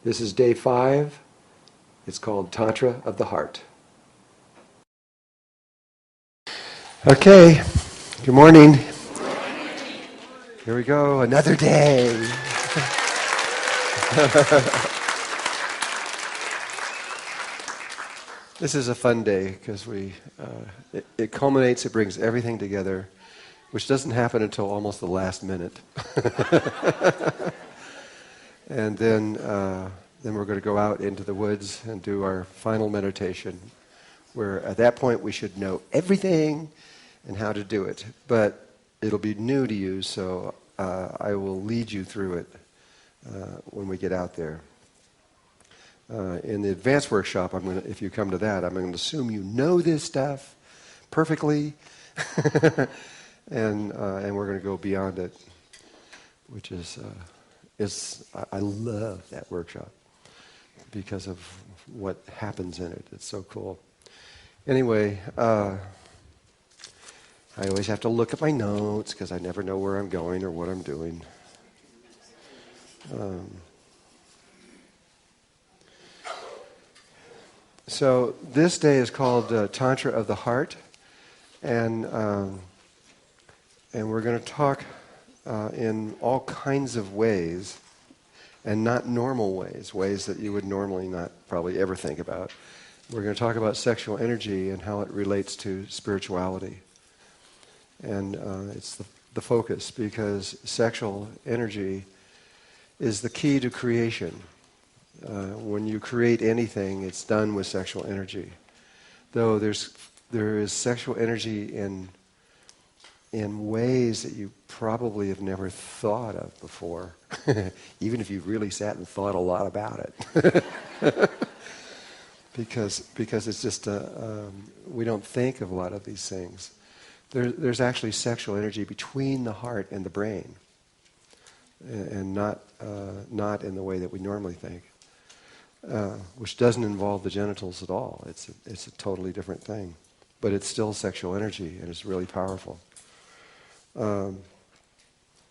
This is day 5. It's called Tantra of the Heart. Okay, good morning. Here we go, another day. This is a fun day because it culminates, it brings everything together, which doesn't happen until almost the last minute. And then we're going to go out into the woods and do our final meditation, where at that point we should know everything and how to do it. But it'll be new to you, so I will lead you through it when we get out there. In the advanced workshop, if you come to that, I'm going to assume you know this stuff perfectly, and we're going to go beyond it, which is I love that workshop because of what happens in it. It's so cool. Anyway, I always have to look at my notes because I never know where I'm going or what I'm doing. So this day is called Tantra of the Heart, and we're going to talk in all kinds of ways, and not normal ways that you would normally not probably ever think about. We're going to talk about sexual energy and how it relates to spirituality. And it's the focus, because sexual energy is the key to creation. When you create anything, it's done with sexual energy. Though there is sexual energy in ways that you probably have never thought of before, even if you really sat and thought a lot about it. because it's just, we don't think of a lot of these things. There's actually sexual energy between the heart and the brain, and not in the way that we normally think, which doesn't involve the genitals at all. It's a totally different thing. But it's still sexual energy, and it's really powerful.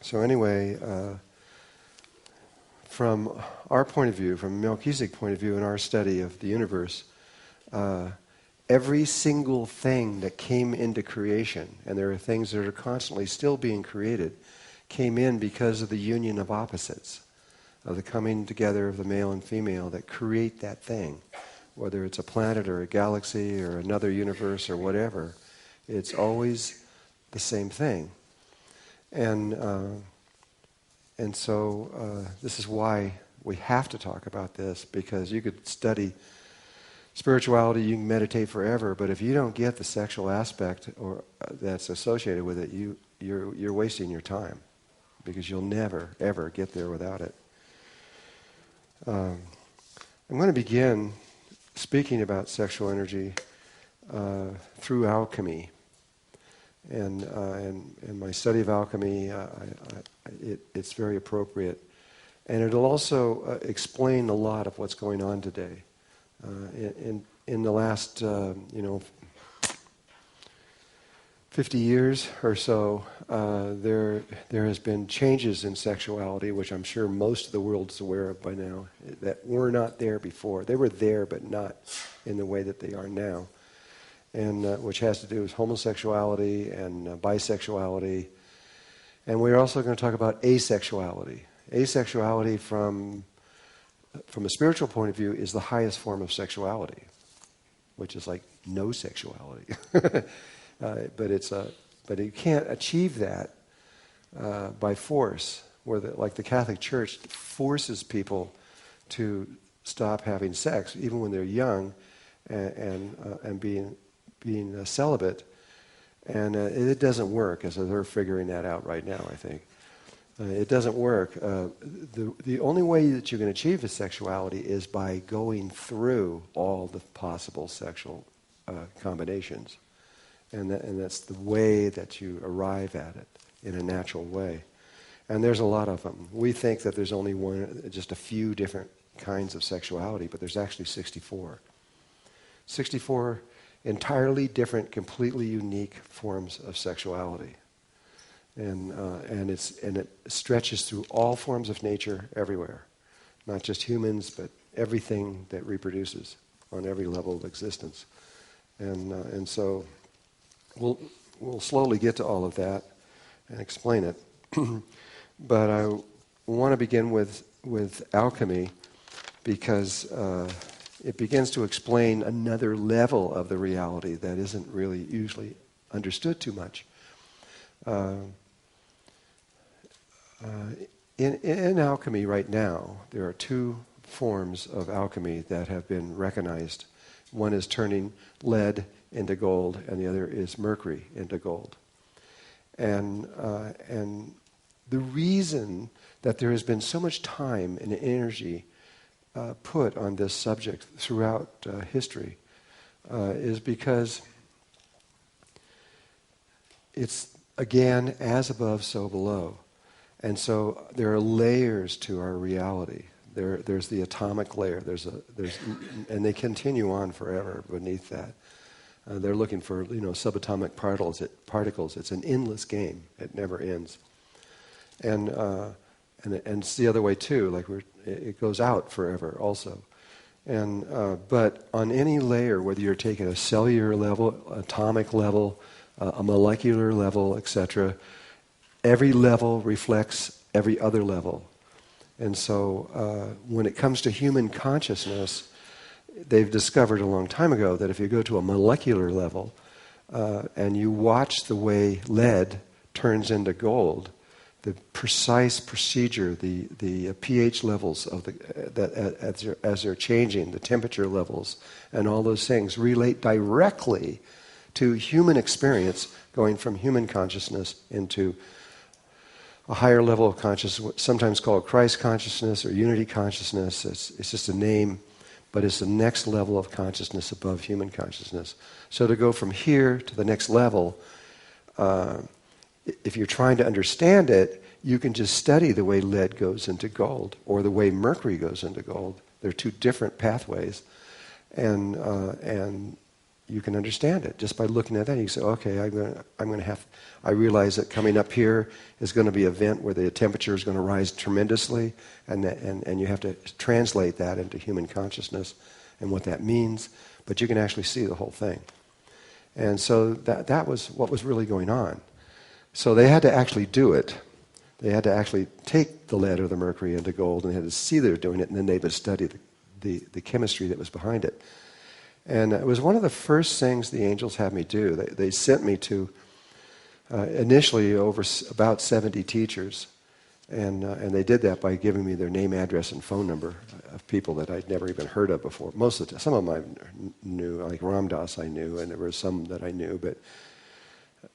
So anyway, from our point of view, from Melchizedek's point of view in our study of the universe, every single thing that came into creation, and there are things that are constantly still being created, came in because of the union of opposites, of the coming together of the male and female that create that thing. Whether it's a planet or a galaxy or another universe or whatever, it's always the same thing. And so this is why we have to talk about this, because you could study spirituality, you can meditate forever, but if you don't get the sexual aspect or that's associated with it, you're wasting your time, because you'll never ever get there without it. I'm going to begin speaking about sexual energy through alchemy. And in my study of alchemy, it's very appropriate. And it'll also explain a lot of what's going on today. In the last, 50 years or so, there has been changes in sexuality, which I'm sure most of the world is aware of by now, that were not there before. They were there, but not in the way that they are now. And which has to do with homosexuality and bisexuality. And we're also going to talk about asexuality. Asexuality from a spiritual point of view is the highest form of sexuality, which is like no sexuality. But you can't achieve that by force, where like the Catholic Church forces people to stop having sex, even when they're young, and being celibate, and it doesn't work, as they're figuring that out right now, I think. It doesn't work. The only way that you can achieve a sexuality is by going through all the possible sexual combinations. And that's the way that you arrive at it in a natural way. And there's a lot of them. We think that there's only just a few different kinds of sexuality, but there's actually 64. 64 entirely different, completely unique forms of sexuality. And it stretches through all forms of nature everywhere. not just humans, but everything that reproduces on every level of existence. And so we'll slowly get to all of that and explain it. But I want to begin with alchemy because it begins to explain another level of the reality that isn't really usually understood too much. In alchemy right now, there are two forms of alchemy that have been recognized. One is turning lead into gold, and the other is mercury into gold. And the reason that there has been so much time and energy put on this subject throughout history is because it's, again, as above, so below. And so there are layers to our reality. There's the atomic layer. And they continue on forever beneath that. They're looking for subatomic particles. It's an endless game. It never ends. And it's the other way too. Like it goes out forever also. And but on any layer, whether you're taking a cellular level, atomic level, a molecular level, etc., every level reflects every other level. And so when it comes to human consciousness, they've discovered a long time ago that if you go to a molecular level and you watch the way lead turns into gold, the precise procedure, the pH levels of as they're changing, the temperature levels, and all those things relate directly to human experience, going from human consciousness into a higher level of consciousness, sometimes called Christ consciousness or unity consciousness. It's just a name, but it's the next level of consciousness above human consciousness. So to go from here to the next level, if you're trying to understand it, you can just study the way lead goes into gold or the way mercury goes into gold. They're two different pathways, and you can understand it just by looking at that. You say, okay, I realize that coming up here is going to be an event where the temperature is going to rise tremendously, and you have to translate that into human consciousness and what that means. But you can actually see the whole thing. And so that was what was really going on. So they had to actually do it. They had to actually take the lead or the mercury into gold, and they had to see they're doing it, and then they would study the chemistry that was behind it. And it was one of the first things the angels had me do. They sent me to initially over about 70 teachers, and they did that by giving me their name, address, and phone number of people that I'd never even heard of before. Some of them I knew, like Ram Dass I knew, and there were some that I knew, but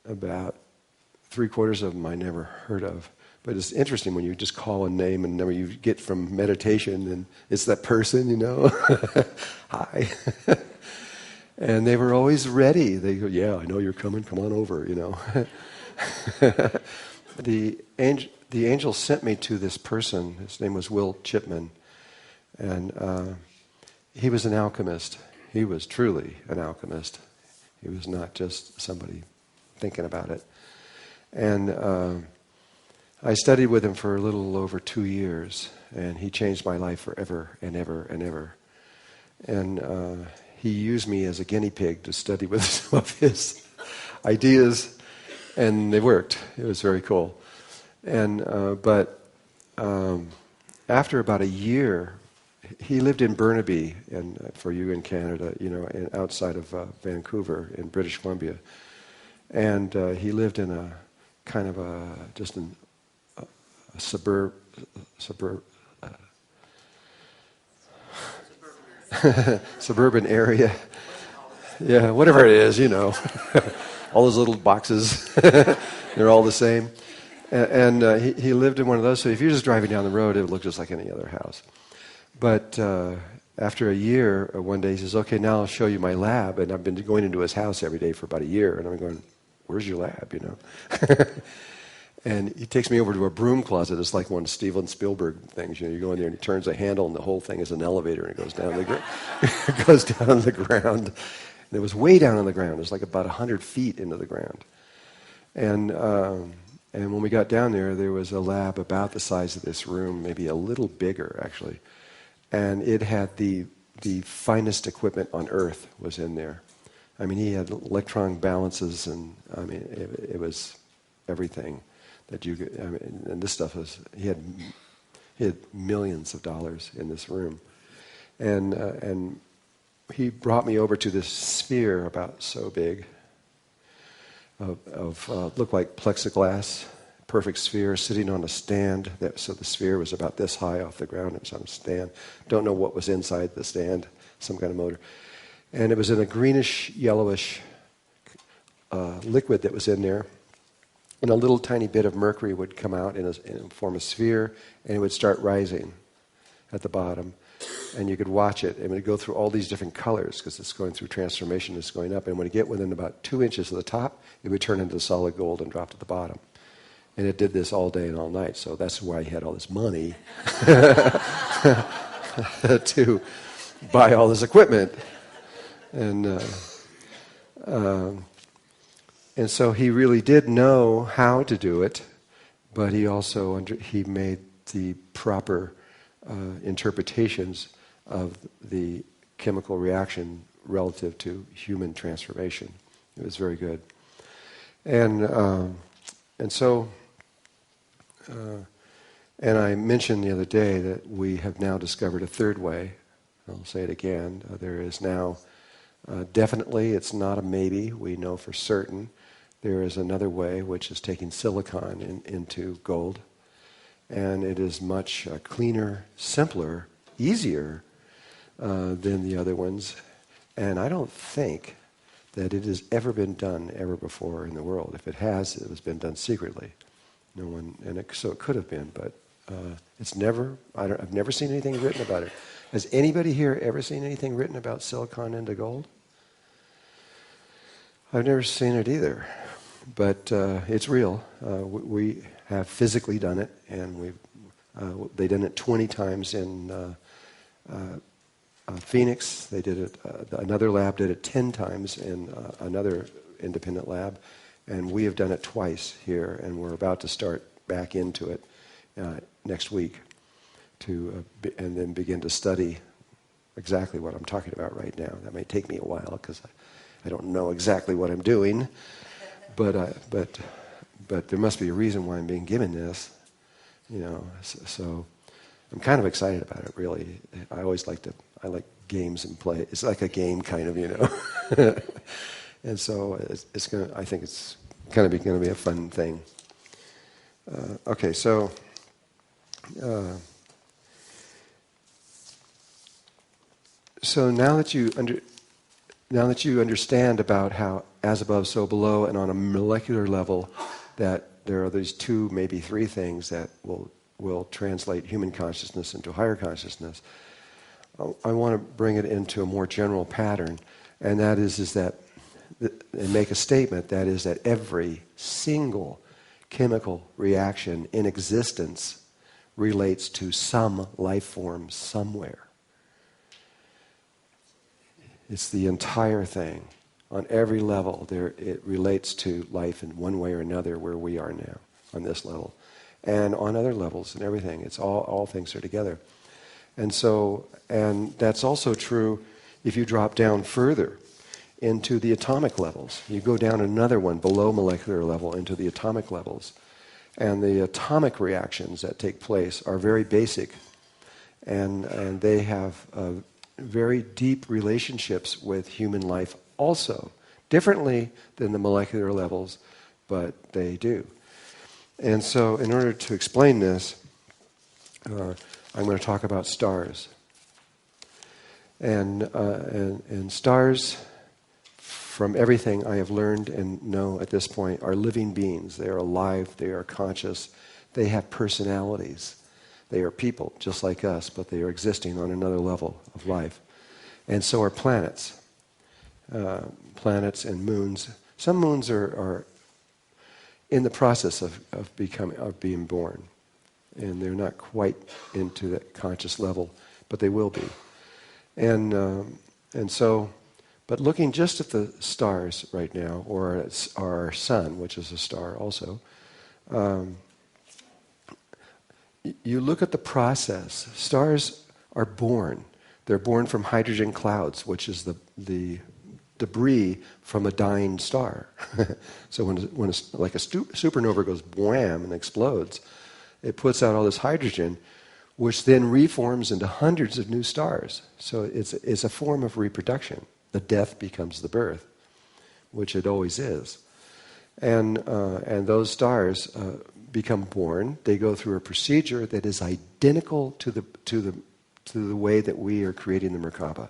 about 3/4 of them I never heard of. But it's interesting when you just call a name and number you get from meditation, and it's that person, Hi. And they were always ready. They go, yeah, I know you're coming. Come on over, The angel sent me to this person. His name was Will Chipman. And he was an alchemist. He was truly an alchemist. He was not just somebody thinking about it. And I studied with him for a little over 2 years, and he changed my life forever and ever and ever. And he used me as a guinea pig to study with some of his ideas, and they worked. It was very cool. And but after about a year, he lived in Burnaby, and for you in Canada, outside of Vancouver in British Columbia, and he lived in a kind of a suburban area. Yeah, whatever it is, all those little boxes, they're all the same. And he lived in one of those, so if you're just driving down the road, it would look just like any other house. But after a year, one day he says, okay, now I'll show you my lab. And I've been going into his house every day for about a year, and I'm going, where's your lab, And he takes me over to a broom closet. It's like one of Steven Spielberg things. You go in there and he turns a handle, and the whole thing is an elevator, and it goes down the ground. And it was way down on the ground. It was like about 100 feet into the ground. And And when we got down there was a lab about the size of this room, maybe a little bigger actually. And it had the finest equipment on Earth was in there. I mean, he had electron balances, and I mean, it was everything that you could. I mean, and this stuff was. He had millions of dollars in this room, and he brought me over to this sphere about so big. Looked like plexiglass, perfect sphere, sitting on a stand. So the sphere was about this high off the ground. It was on a stand. Don't know what was inside the stand. Some kind of motor. And it was in a greenish, yellowish liquid that was in there. And a little tiny bit of mercury would come out in form a sphere, and it would start rising at the bottom. And you could watch it, and it would go through all these different colors because it's going through transformation, it's going up. And when it get within about 2 inches of the top, it would turn into solid gold and drop to the bottom. And it did this all day and all night, so that's why he had all this money to buy all this equipment. And so he really did know how to do it, but he also he made the proper interpretations of the chemical reaction relative to human transformation. It was very good. And so I mentioned the other day that we have now discovered a third way. I'll say it again. There is now definitely, it's not a maybe, we know for certain, there is another way which is taking silicon into gold. And it is much cleaner, simpler, easier than the other ones. And I don't think that it has ever been done ever before in the world. If it has, it has been done secretly. No one, so it could have been, but it's never. I've never seen anything written about it. Has anybody here ever seen anything written about silicon into gold? I've never seen it either, but it's real. We have physically done it, and they've done it 20 times in Phoenix. They did it. Another lab did it 10 times in another independent lab, and we have done it twice here, and we're about to start back into it next week and then begin to study exactly what I'm talking about right now. That may take me a while because I don't know exactly what I'm doing, but there must be a reason why I'm being given this, So I'm kind of excited about it. Really, I like games and play. It's like a game, kind of, And so it's gonna. I think it's kind of going to be a fun thing. Okay, so. So now that you understand about how as above, so below, and on a molecular level, that there are these 2, maybe 3 things that will translate human consciousness into higher consciousness, I want to bring it into a more general pattern, and that is that, and make a statement, that is that every single chemical reaction in existence relates to some life form somewhere. It's the entire thing. On every level, it relates to life in one way or another where we are now, on this level. And on other levels and everything. It's all things are together. And that's also true if you drop down further into the atomic levels. You go down another one below molecular level into the atomic levels. And the atomic reactions that take place are very basic. And they have very deep relationships with human life also, differently than the molecular levels, but they do. And so in order to explain this, I'm going to talk about stars. And stars, from everything I have learned and know at this point, are living beings. They are alive, they are conscious, they have personalities. They are people, just like us, but they are existing on another level of life. And so are planets. Planets and moons. Some moons are in the process of being born. And they're not quite into that conscious level, but they will be. And so, but looking just at the stars right now, or our sun, which is a star also, You look at the process. Stars are born. They're born from hydrogen clouds, which is the debris from a dying star. So when like a supernova goes wham and explodes, it puts out all this hydrogen, which then reforms into hundreds of new stars. So it's a form of reproduction. The death becomes the birth, which it always is. And those stars become born. They go through a procedure that is identical to the way that we are creating the Merkaba.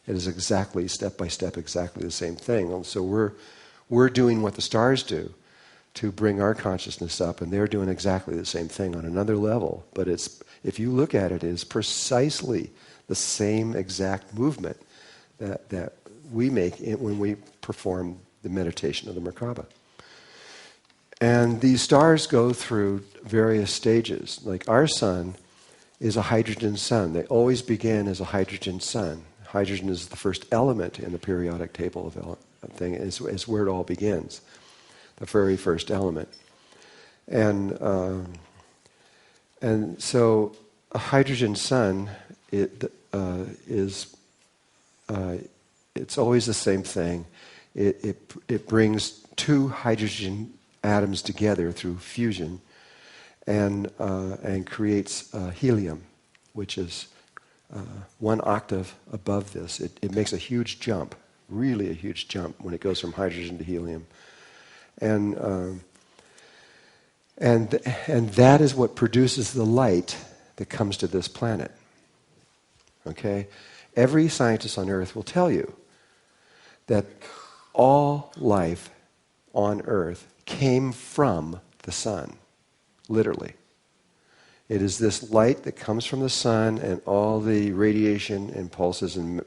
It is exactly, step by step, exactly the same thing. And so we're doing what the stars do to bring our consciousness up, and they're doing exactly the same thing on another level. But if you look at it, it's precisely the same exact movement that we make when we perform the meditation of the Merkaba. And these stars go through various stages. Like our sun is a hydrogen sun. They always begin as a hydrogen sun. Hydrogen is the first element in the periodic table of thing. It's where it all begins, the very first element. And so a hydrogen sun it's always the same thing. It brings two hydrogen atoms together through fusion and creates helium, which is one octave above this. It makes a huge jump, really a huge jump when it goes from hydrogen to helium. And that is what produces the light that comes to this planet. Okay? Every scientist on Earth will tell you that all life on Earth came from the sun, literally. It is this light that comes from the sun, and all the radiation and pulses and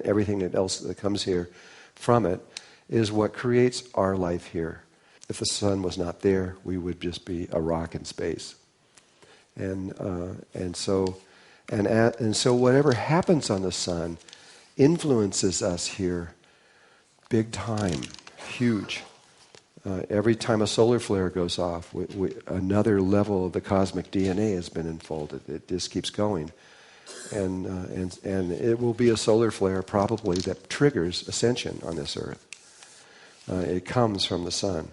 everything else that comes here from it is what creates our life here. If the sun was not there, we would just be a rock in space. And so whatever happens on the sun influences us here big time, huge. Every time a solar flare goes off, another level of the cosmic DNA has been unfolded. It just keeps going. And it will be a solar flare probably that triggers ascension on this earth. It comes from the sun.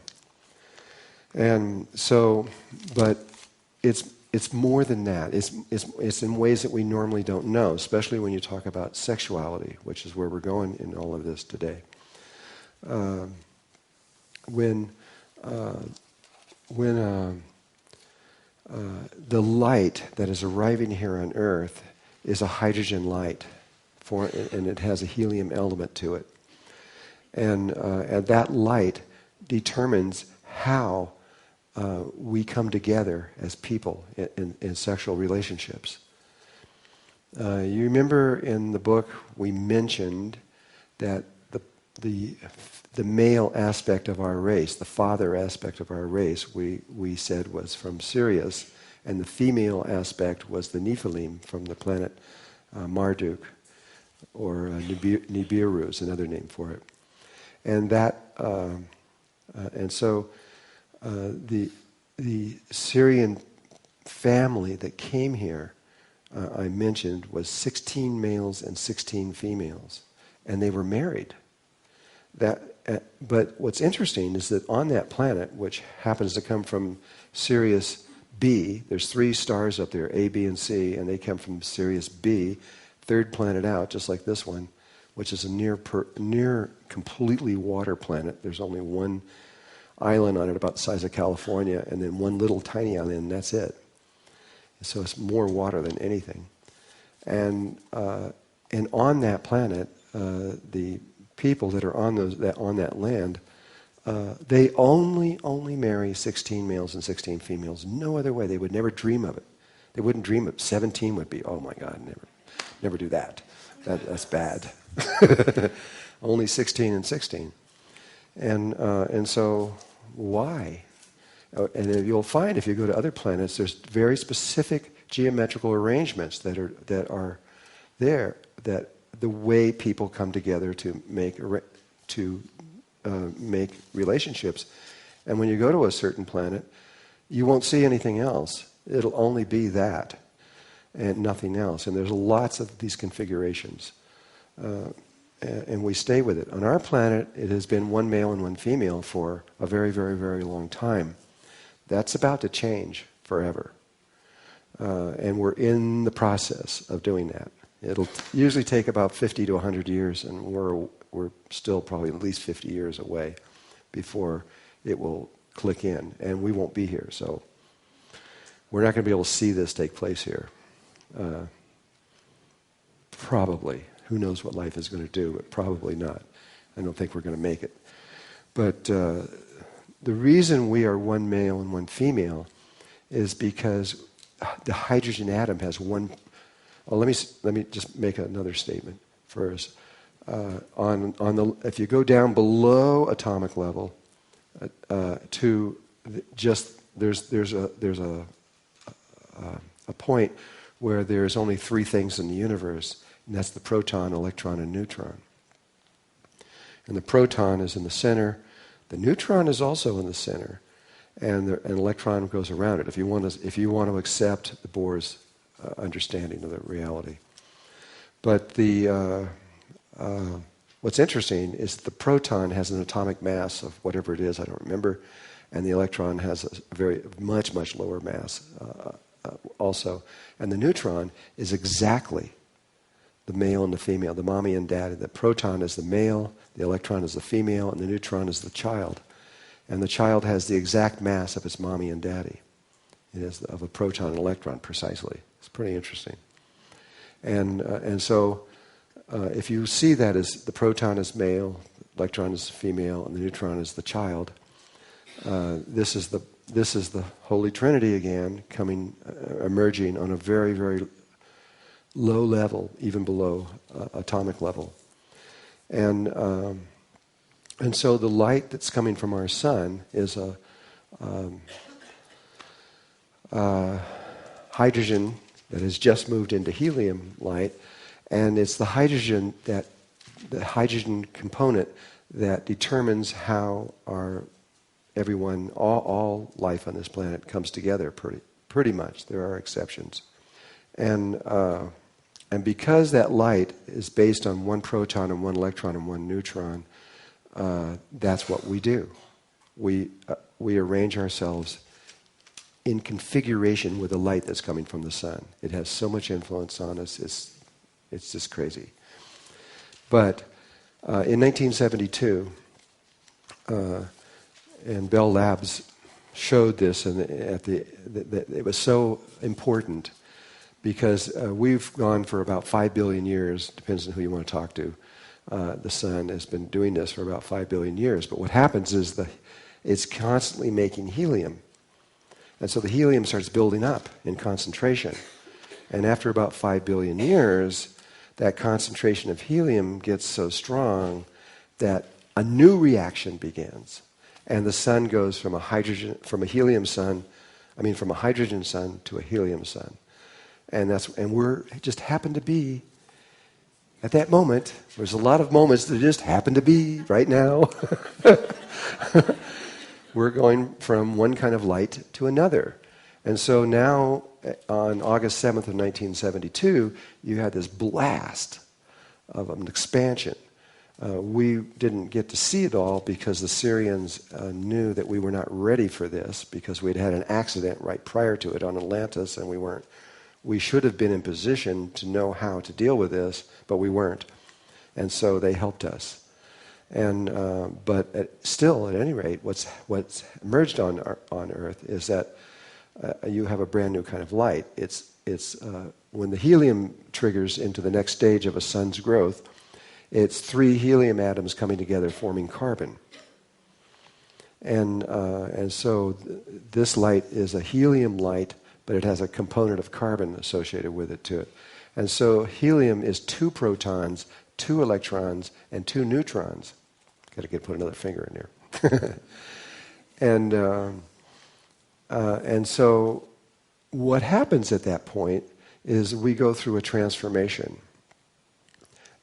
And so, but it's more than that. It's in ways that we normally don't know, especially when you talk about sexuality, which is where we're going in all of this today. When the light that is arriving here on Earth is a hydrogen light, and it has a helium element to it, and that light determines how we come together as people in sexual relationships. You remember in the book we mentioned that the male aspect of our race, the father aspect of our race, we said was from Sirius, and the female aspect was the Nephilim from the planet Marduk, or Nibiru is another name for it. And so the Syrian family that came here, I mentioned, was 16 males and 16 females, and they were married. But what's interesting is that on that planet, which happens to come from Sirius B, there's 3 stars up there, A, B, and C, and they come from Sirius B, third planet out, just like this one, which is a near completely water planet. There's only one island on it about the size of California, and then one little tiny island, and that's it. So it's more water than anything. And on that planet, the people that are on that land, they only marry 16 males and 16 females. No other way. They would never dream of it. They wouldn't dream of 17 would be, oh my God, never do that. That's bad. Only 16 and 16. And so why? And you'll find if you go to other planets, there's very specific geometrical arrangements that are there, that the way people come together to make relationships. And when you go to a certain planet, you won't see anything else. It'll only be that and nothing else. And there's lots of these configurations. And we stay with it. On our planet, it has been one male and one female for a very, very, very long time. That's about to change forever. And we're in the process of doing that. It'll usually take about 50 to 100 years, and we're still probably at least 50 years away before it will click in, and we won't be here. So we're not going to be able to see this take place here. Probably. Who knows what life is going to do, but probably not. I don't think we're going to make it. But the reason we are one male and one female is because the hydrogen atom has one. Well, let me just make another statement first. If you go down below atomic level to just there's a point where there's only three things in the universe, and that's the proton, electron, and neutron. And the proton is in the center. The neutron is also in the center, and an electron goes around it. If you want to accept the Bohr's understanding of the reality. But what's interesting is the proton has an atomic mass of whatever it is, I don't remember, and the electron has a very much, much lower mass also. And the neutron is exactly the male and the female, the mommy and daddy. The proton is the male, the electron is the female, and the neutron is the child. And the child has the exact mass of its mommy and daddy. It is of a proton and electron precisely. It's pretty interesting. And so if you see that as the proton is male, the electron is female, and the neutron is the child, this is the Holy Trinity again, emerging on a very, very low level, even below atomic level. And so the light that's coming from our sun is a hydrogen that has just moved into helium light, and it's the hydrogen component that determines how all life on this planet comes together. Pretty much, there are exceptions, and because that light is based on one proton and one electron and one neutron, that's what we do. We arrange ourselves in configuration with the light that's coming from the sun. It has so much influence on us, it's just crazy. But in 1972, and Bell Labs showed this, and it was so important because we've gone for about 5 billion years, depends on who you want to talk to. The sun has been doing this for about 5 billion years. But what happens is it's constantly making helium. And so the helium starts building up in concentration. And after about 5 billion years, that concentration of helium gets so strong that a new reaction begins. And the sun goes from a hydrogen sun to a helium sun. And we're just happen to be at that moment. There's a lot of moments that just happen to be right now. We're going from one kind of light to another. And so now, on August 7th of 1972, you had this blast of an expansion. We didn't get to see it all because the Syrians knew that we were not ready for this because we'd had an accident right prior to it on Atlantis, and we weren't. We should have been in position to know how to deal with this, but we weren't. And so they helped us. But still, at any rate, what's emerged on Earth is that you have a brand new kind of light. It's when the helium triggers into the next stage of a sun's growth, it's 3 helium atoms coming together forming carbon. And so this light is a helium light, but it has a component of carbon associated with it to it. And so helium is 2 protons, 2 electrons, and 2 neutrons. Got to put another finger in there. And so what happens at that point is we go through a transformation.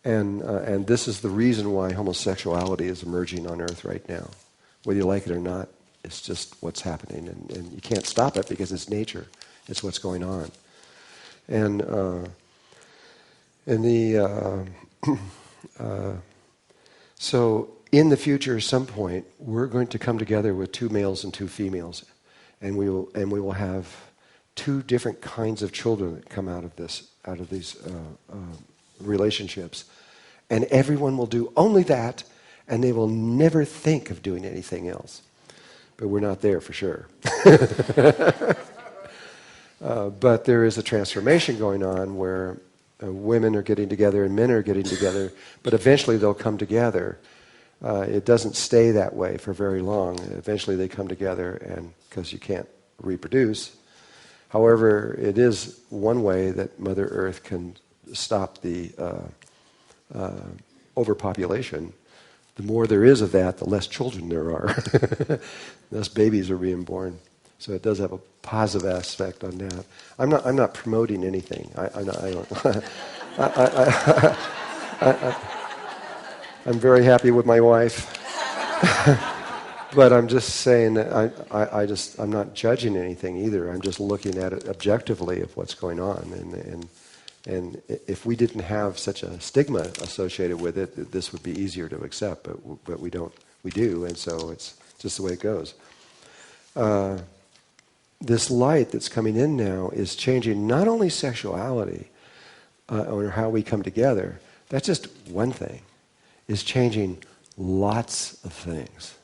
And this is the reason why homosexuality is emerging on Earth right now. Whether you like it or not, It's just what's happening, and you can't stop it because it's nature. It's what's going on. And so in the future, at some point, we're going to come together with 2 males and 2 females, and we will have 2 different kinds of children that come out of these relationships, and everyone will do only that, and they will never think of doing anything else. But we're not there for sure. But there is a transformation going on where women are getting together and men are getting together, but eventually they'll come together. It doesn't stay that way for very long. Eventually they come together, and because you can't reproduce. However, it is one way that Mother Earth can stop the overpopulation. The more there is of that, the less children there are. Less babies are being born. So it does have a positive aspect on that. I'm not promoting anything. I'm very happy with my wife. But I'm just saying that I'm not judging anything either. I'm just looking at it objectively of what's going on. And if we didn't have such a stigma associated with it, this would be easier to accept. But we don't. We do, and so it's just the way it goes. This light that's coming in now is changing not only sexuality or how we come together. That's just one thing. It's changing lots of things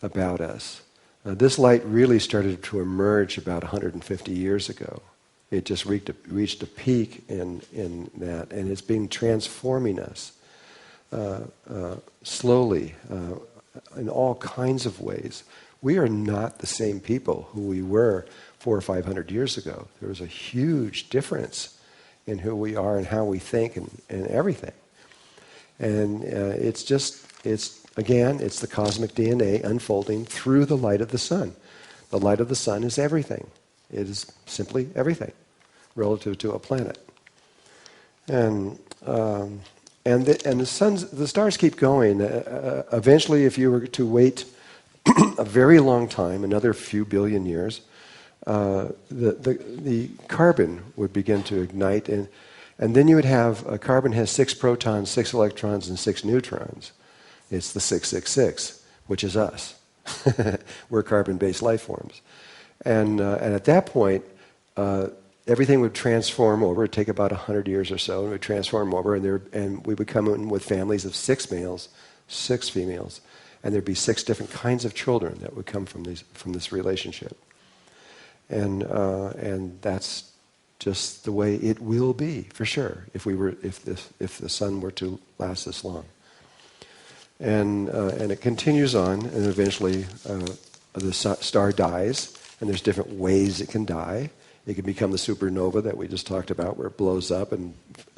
about us. This light really started to emerge about 150 years ago. It just reached a peak in that, and it's been transforming us slowly in all kinds of ways. We are not the same people who we were 400 or 500 years ago. There was a huge difference in who we are and how we think and everything. And it's the cosmic DNA unfolding through the light of the sun. The light of the sun is everything. It is simply everything relative to a planet. And the stars keep going. Eventually, if you were to wait a very long time, another few billion years, the carbon would begin to ignite, and then you would have carbon has 6 protons, 6 electrons, and 6 neutrons. It's the 666, which is us. We're carbon-based life forms, and at that point, everything would transform over. It'd take about 100 years or so, and it would transform over, and we would come in with families of 6 males, 6 females. And there'd be 6 different kinds of children that would come from this relationship, and that's just the way it will be for sure if the sun were to last this long. And it continues on, and eventually the star dies, and there's different ways it can die. It can become the supernova that we just talked about, where it blows up and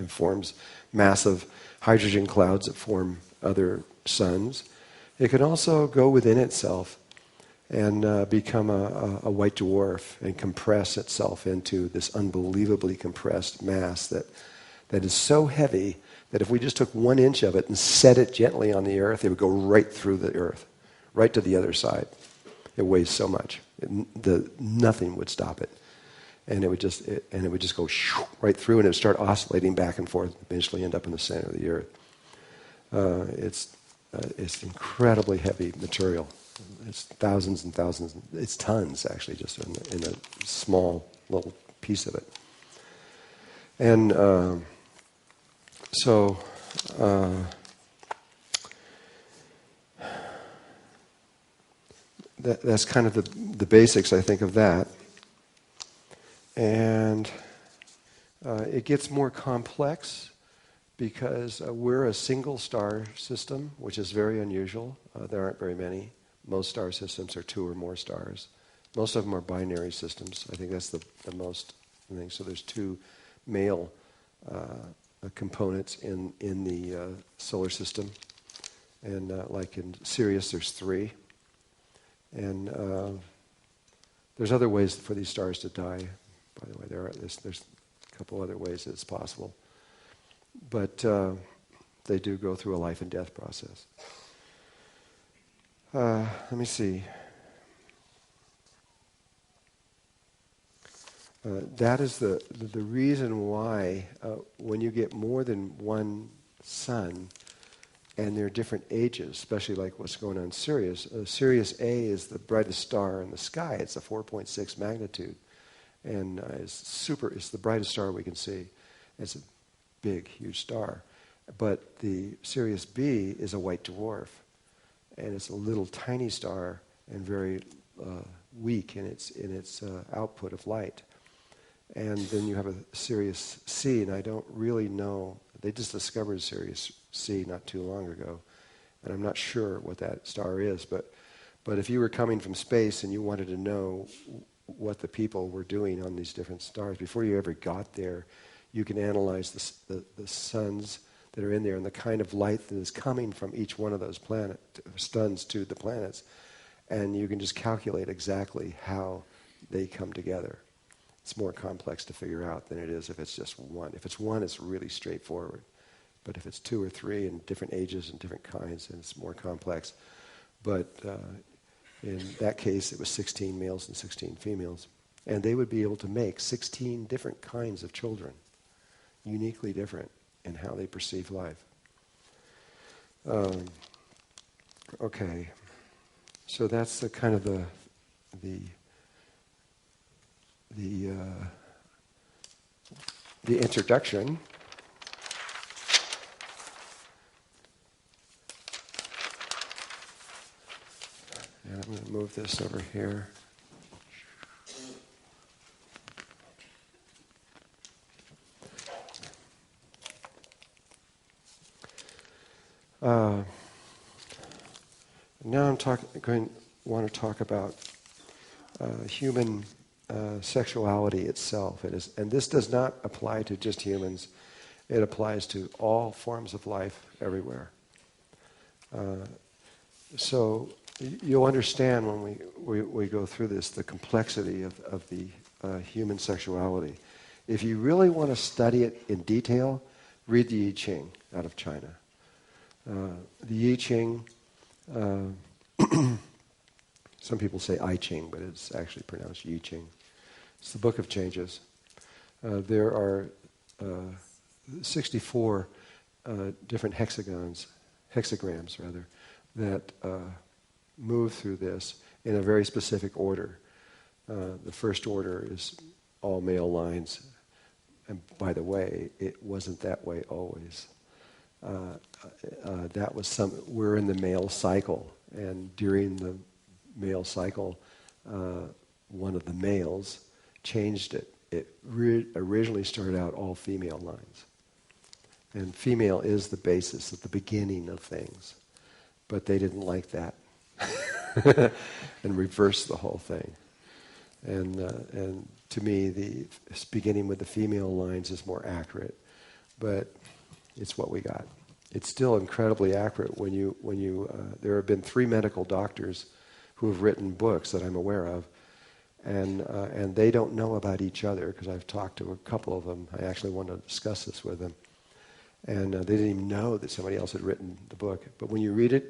forms massive hydrogen clouds that form other suns. It can also go within itself and become a white dwarf and compress itself into this unbelievably compressed mass that is so heavy that if we just took 1 inch of it and set it gently on the earth, it would go right through the earth, right to the other side. It weighs so much. Nothing would stop it. And it would just go right through, and it would start oscillating back and forth, eventually end up in the center of the earth. It's incredibly heavy material. It's thousands and thousands. It's tons, actually, just in a small little piece of it. And so that's kind of the basics, I think, of that. And it gets more complex because we're a single star system, which is very unusual. There aren't very many. Most star systems are 2 or more stars. Most of them are binary systems. I think that's the most thing. So there's 2 male components in the solar system. And like in Sirius, there's 3. And there's other ways for these stars to die. By the way, there's a couple other ways that it's possible. But they do go through a life and death process. Let me see. that is the reason why when you get more than one sun, and they're different ages, especially like what's going on in Sirius. Sirius A is the brightest star in the sky. It's a 4.6 magnitude, and it's the brightest star we can see. It's a big, huge star. But the Sirius B is a white dwarf, and it's a little tiny star and very weak in its output of light. And then you have a Sirius C, and I don't really know. They just discovered Sirius C not too long ago, and I'm not sure what that star is. But if you were coming from space and you wanted to know what the people were doing on these different stars, before you ever got there, you can analyze the suns that are in there and the kind of light that is coming from each one of those suns to the planets, and you can just calculate exactly how they come together. It's more complex to figure out than it is if it's just one. If it's one, it's really straightforward. But if it's two or three and different ages and different kinds, then it's more complex. But in that case, it was 16 males and 16 females. And they would be able to make 16 different kinds of children, uniquely different in how they perceive life. Okay, so that's the kind of the introduction. And I'm going to move this over here. Now I'm want to talk about human sexuality itself. And this does not apply to just humans. It applies to all forms of life everywhere. So you'll understand when we go through this, the complexity of the human sexuality. If you really want to study it in detail, read the I Ching out of China. The I Ching, some people say I Ching, but it's actually pronounced Yi Ching. It's the Book of Changes. There are 64 different hexagrams that move through this in a very specific order. The first order is all male lines. And by the way, it wasn't that way always. We're in the male cycle, and during the male cycle, one of the males changed it. It originally started out all female lines. And female is the basis at the beginning of things. But they didn't like that and reversed the whole thing. And to me, the beginning with the female lines is more accurate. But it's what we got. It's still incredibly accurate when you there have been 3 medical doctors who have written books that I'm aware of, and they don't know about each other because I've talked to a couple of them. I actually wanted to discuss this with them, and they didn't even know that somebody else had written the book. But when you read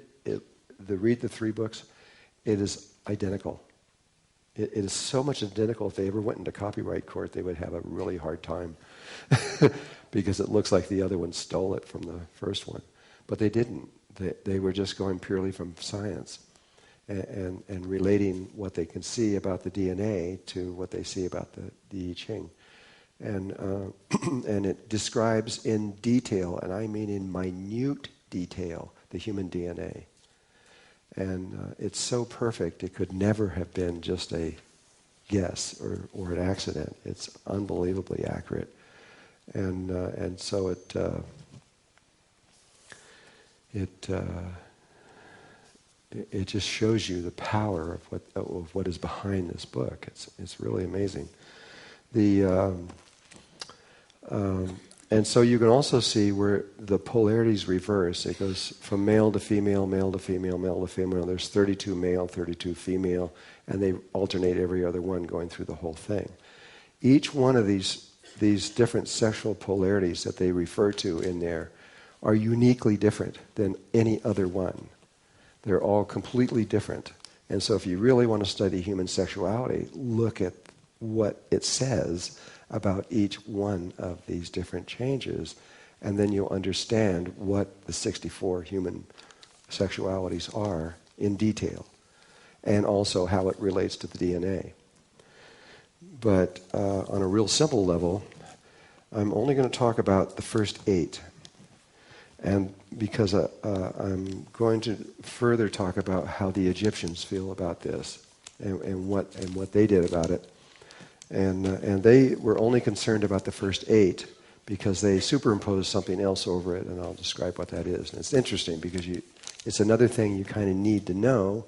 read the 3 books, it is identical. It is so much identical. If they ever went into copyright court, they would have a really hard time because it looks like the other one stole it from the first one. But they didn't. They were just going purely from science and relating what they can see about the DNA to what they see about the I Ching. And it describes in detail, and I mean in minute detail, the human DNA. And it's so perfect, it could never have been just a guess or an accident. It's unbelievably accurate. And so it just shows you the power of what is behind this book. It's really amazing. And so you can also see where the polarities reverse. It goes from male to female, male to female, male to female. There's 32 male, 32 female, and they alternate every other one going through the whole thing. Each one of these different sexual polarities that they refer to in there are uniquely different than any other one. They're all completely different. And so if you really want to study human sexuality, look at what it says about each one of these different changes, and then you'll understand what the 64 human sexualities are in detail, and also how it relates to the DNA. But on a real simple level, I'm only going to talk about the first 8. And because I'm going to further talk about how the Egyptians feel about this and what they did about it. And they were only concerned about the first 8 because they superimposed something else over it, and I'll describe what that is. And it's interesting because it's another thing you kind of need to know.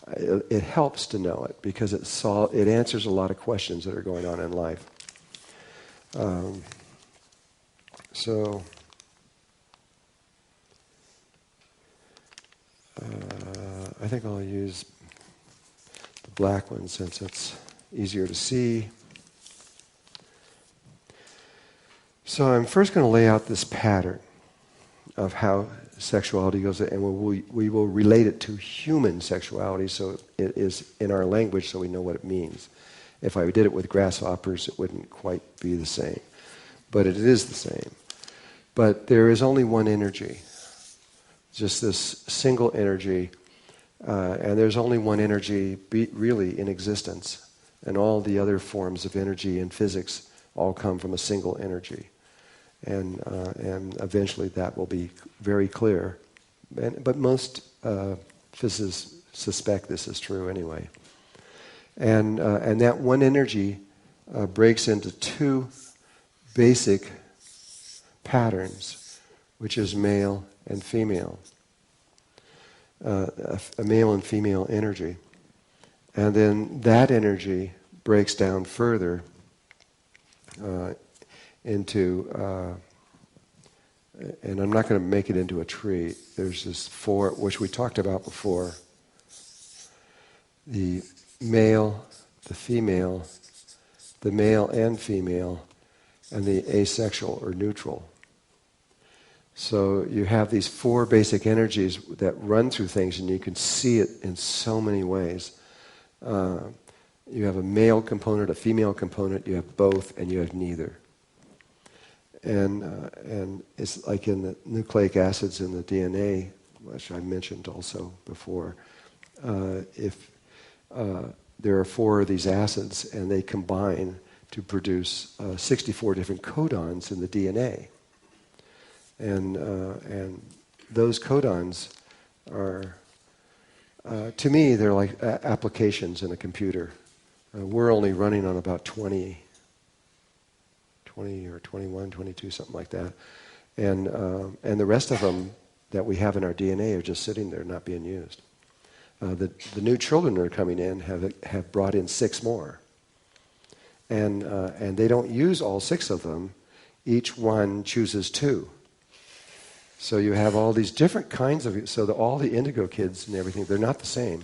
It helps to know it because it answers a lot of questions that are going on in life. I think I'll use the black one since it's easier to see. So I'm first going to lay out this pattern of how sexuality goes, and we will relate it to human sexuality, so it is in our language so we know what it means. If I did it with grasshoppers, it wouldn't quite be the same. But it is the same. But there is only one energy, just this single energy, and there's only one energy really in existence, and all the other forms of energy in physics all come from a single energy. And eventually that will be very clear. But most physicists suspect this is true anyway. And that one energy breaks into 2 basic patterns, which is male and female. A male and female energy. And then that energy breaks down further into, and I'm not going to make it into a tree. There's this 4, which we talked about before. The male, the female, the male and female, and the asexual or neutral. So you have these 4 basic energies that run through things, and you can see it in so many ways. You have a male component, a female component, you have both, and you have neither. And it's like in the nucleic acids in the DNA, which I mentioned also before. If there are 4 of these acids, and they combine to produce 64 different codons in the DNA. And those codons are, to me, they're like applications in a computer. We're only running on about 20 or 21, 22, something like that. And the rest of them that we have in our DNA are just sitting there not being used. The new children that are coming in have brought in 6 more. And they don't use all 6 of them. Each one chooses 2. So you have all these different kinds of, so all the indigo kids and everything, they're not the same.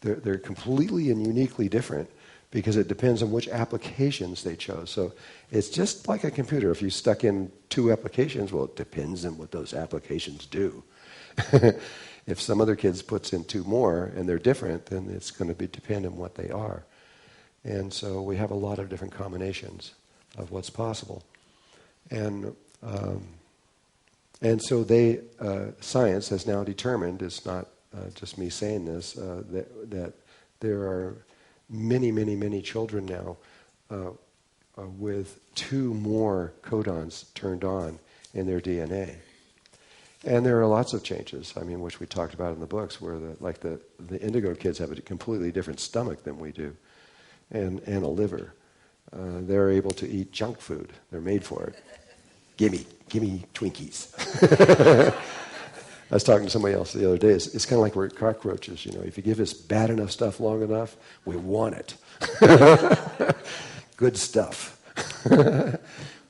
They're completely and uniquely different because it depends on which applications they chose. So it's just like a computer. If you stuck in 2 applications, well, it depends on what those applications do. If some other kids puts in 2 more and they're different, then it's going to depend on what they are. And so we have a lot of different combinations of what's possible. And so science has now determined, it's not just me saying this, that there are many, many, many children now with 2 more codons turned on in their DNA. And there are lots of changes, which we talked about in the books, where the indigo kids have a completely different stomach than we do, and a liver. They're able to eat junk food. They're made for it. Gimme Twinkies. I was talking to somebody else the other day. It's kind of like we're cockroaches. If you give us bad enough stuff long enough, we want it. Good stuff.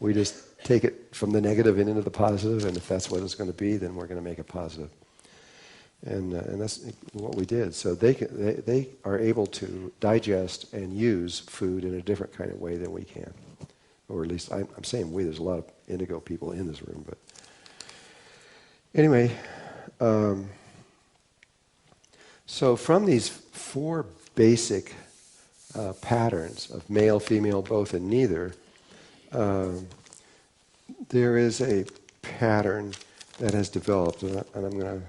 We just take it from the negative and into the positive, and if that's what it's going to be, then we're going to make it positive. And that's what we did. So they are able to digest and use food in a different kind of way than we can. Or at least I'm saying we. There's a lot of indigo people in this room, but anyway. So from these 4 basic patterns of male, female, both, and neither, there is a pattern that has developed, and I'm going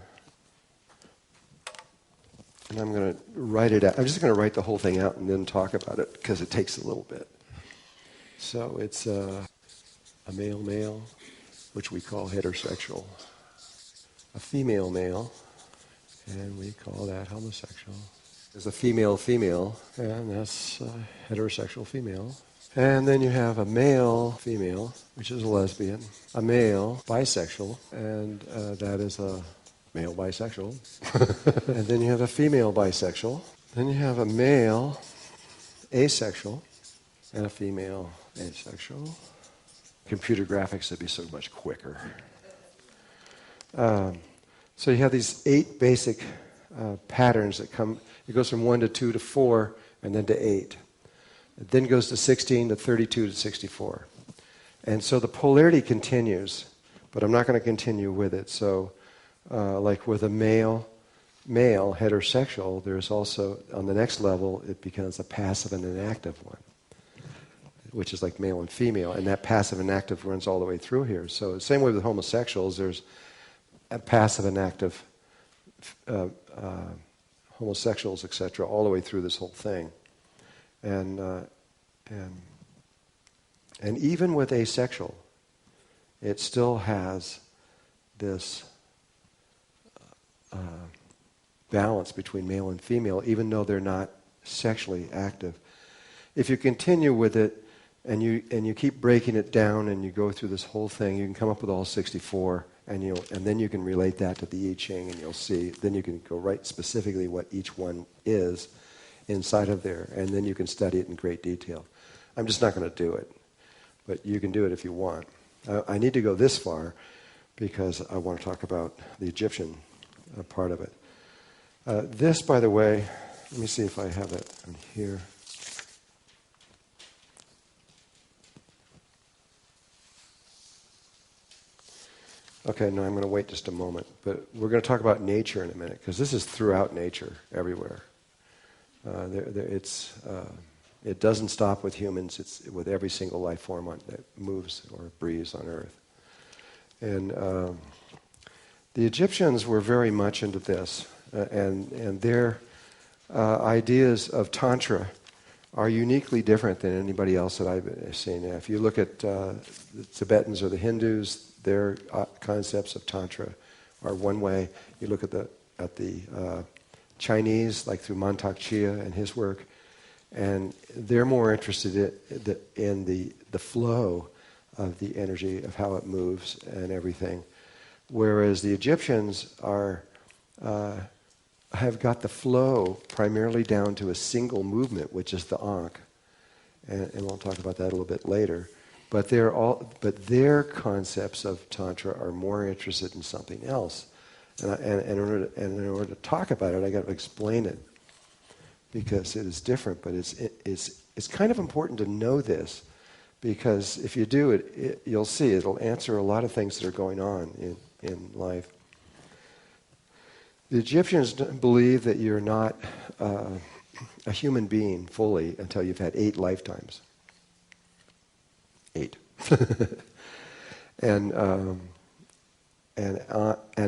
to write it out. I'm just going to write the whole thing out and then talk about it because it takes a little bit. So it's a male, which we call heterosexual. A female, and we call that homosexual. There's a female, and that's heterosexual female. And then you have a male, female, which is a lesbian. A male, bisexual, and that is a male bisexual. And then you have a female bisexual. Then you have a male asexual and a female asexual. Computer graphics would be so much quicker. So you have these 8 basic patterns that come. It goes from 1 to 2 to 4 and then to 8. It then goes to 16 to 32 to 64. And so the polarity continues, but I'm not going to continue with it. So like with a male heterosexual, there's also, on the next level, it becomes a passive and an active one, which is like male and female. And that passive and active runs all the way through here. So the same way with homosexuals, there's a passive and active homosexuals, etc., all the way through this whole thing. And even with asexual, it still has this balance between male and female, even though they're not sexually active. If you continue with it and you keep breaking it down and you go through this whole thing, you can come up with all 64, and then you can relate that to the I Ching, and you'll see. Then you can go right specifically what each one is inside of there, and then you can study it in great detail. I'm just not going to do it, but you can do it if you want. I need to go this far because I want to talk about the Egyptian part of it. This, by the way, let me see if I have it in here. Okay, no, I'm going to wait just a moment. But we're going to talk about nature in a minute, because this is throughout nature, everywhere. It doesn't stop with humans. It's with every single life form that moves or breathes on Earth. And the Egyptians were very much into this, and their ideas of Tantra are uniquely different than anybody else that I've seen. If you look at the Tibetans or the Hindus, their concepts of Tantra are one way. You look at the Chinese, like through Mantak Chia and his work, and they're more interested in the flow of the energy, of how it moves and everything. Whereas the Egyptians have got the flow primarily down to a single movement, which is the Ankh. And we'll talk about that a little bit later. But their concepts of Tantra are more interested in something else. And in order to talk about it, I got to explain it, because it is different. But it's kind of important to know this, because if you do it, you'll see it'll answer a lot of things that are going on in life. The Egyptians believe that you're not a human being fully until you've had 8 lifetimes. 8. And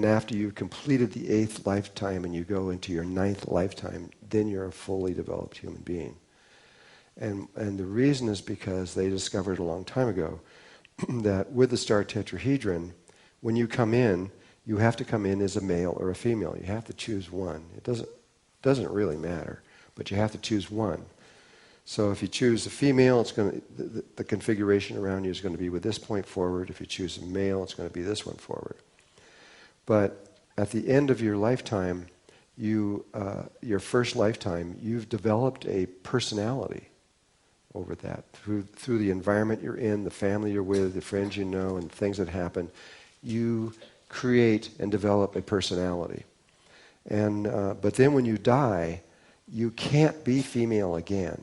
after you've completed the 8th lifetime and you go into your 9th lifetime, then you're a fully developed human being. And the reason is because they discovered a long time ago that with the star tetrahedron, when you come in, you have to come in as a male or a female. You have to choose one. It doesn't really matter, but you have to choose one. So if you choose a female, the configuration around you is going to be with this point forward. If you choose a male, it's going to be this one forward. But at the end of your lifetime, your first lifetime, you've developed a personality over that. Through the environment you're in, the family you're with, the friends you know, and things that happen, you create and develop a personality. And but then when you die, you can't be female again.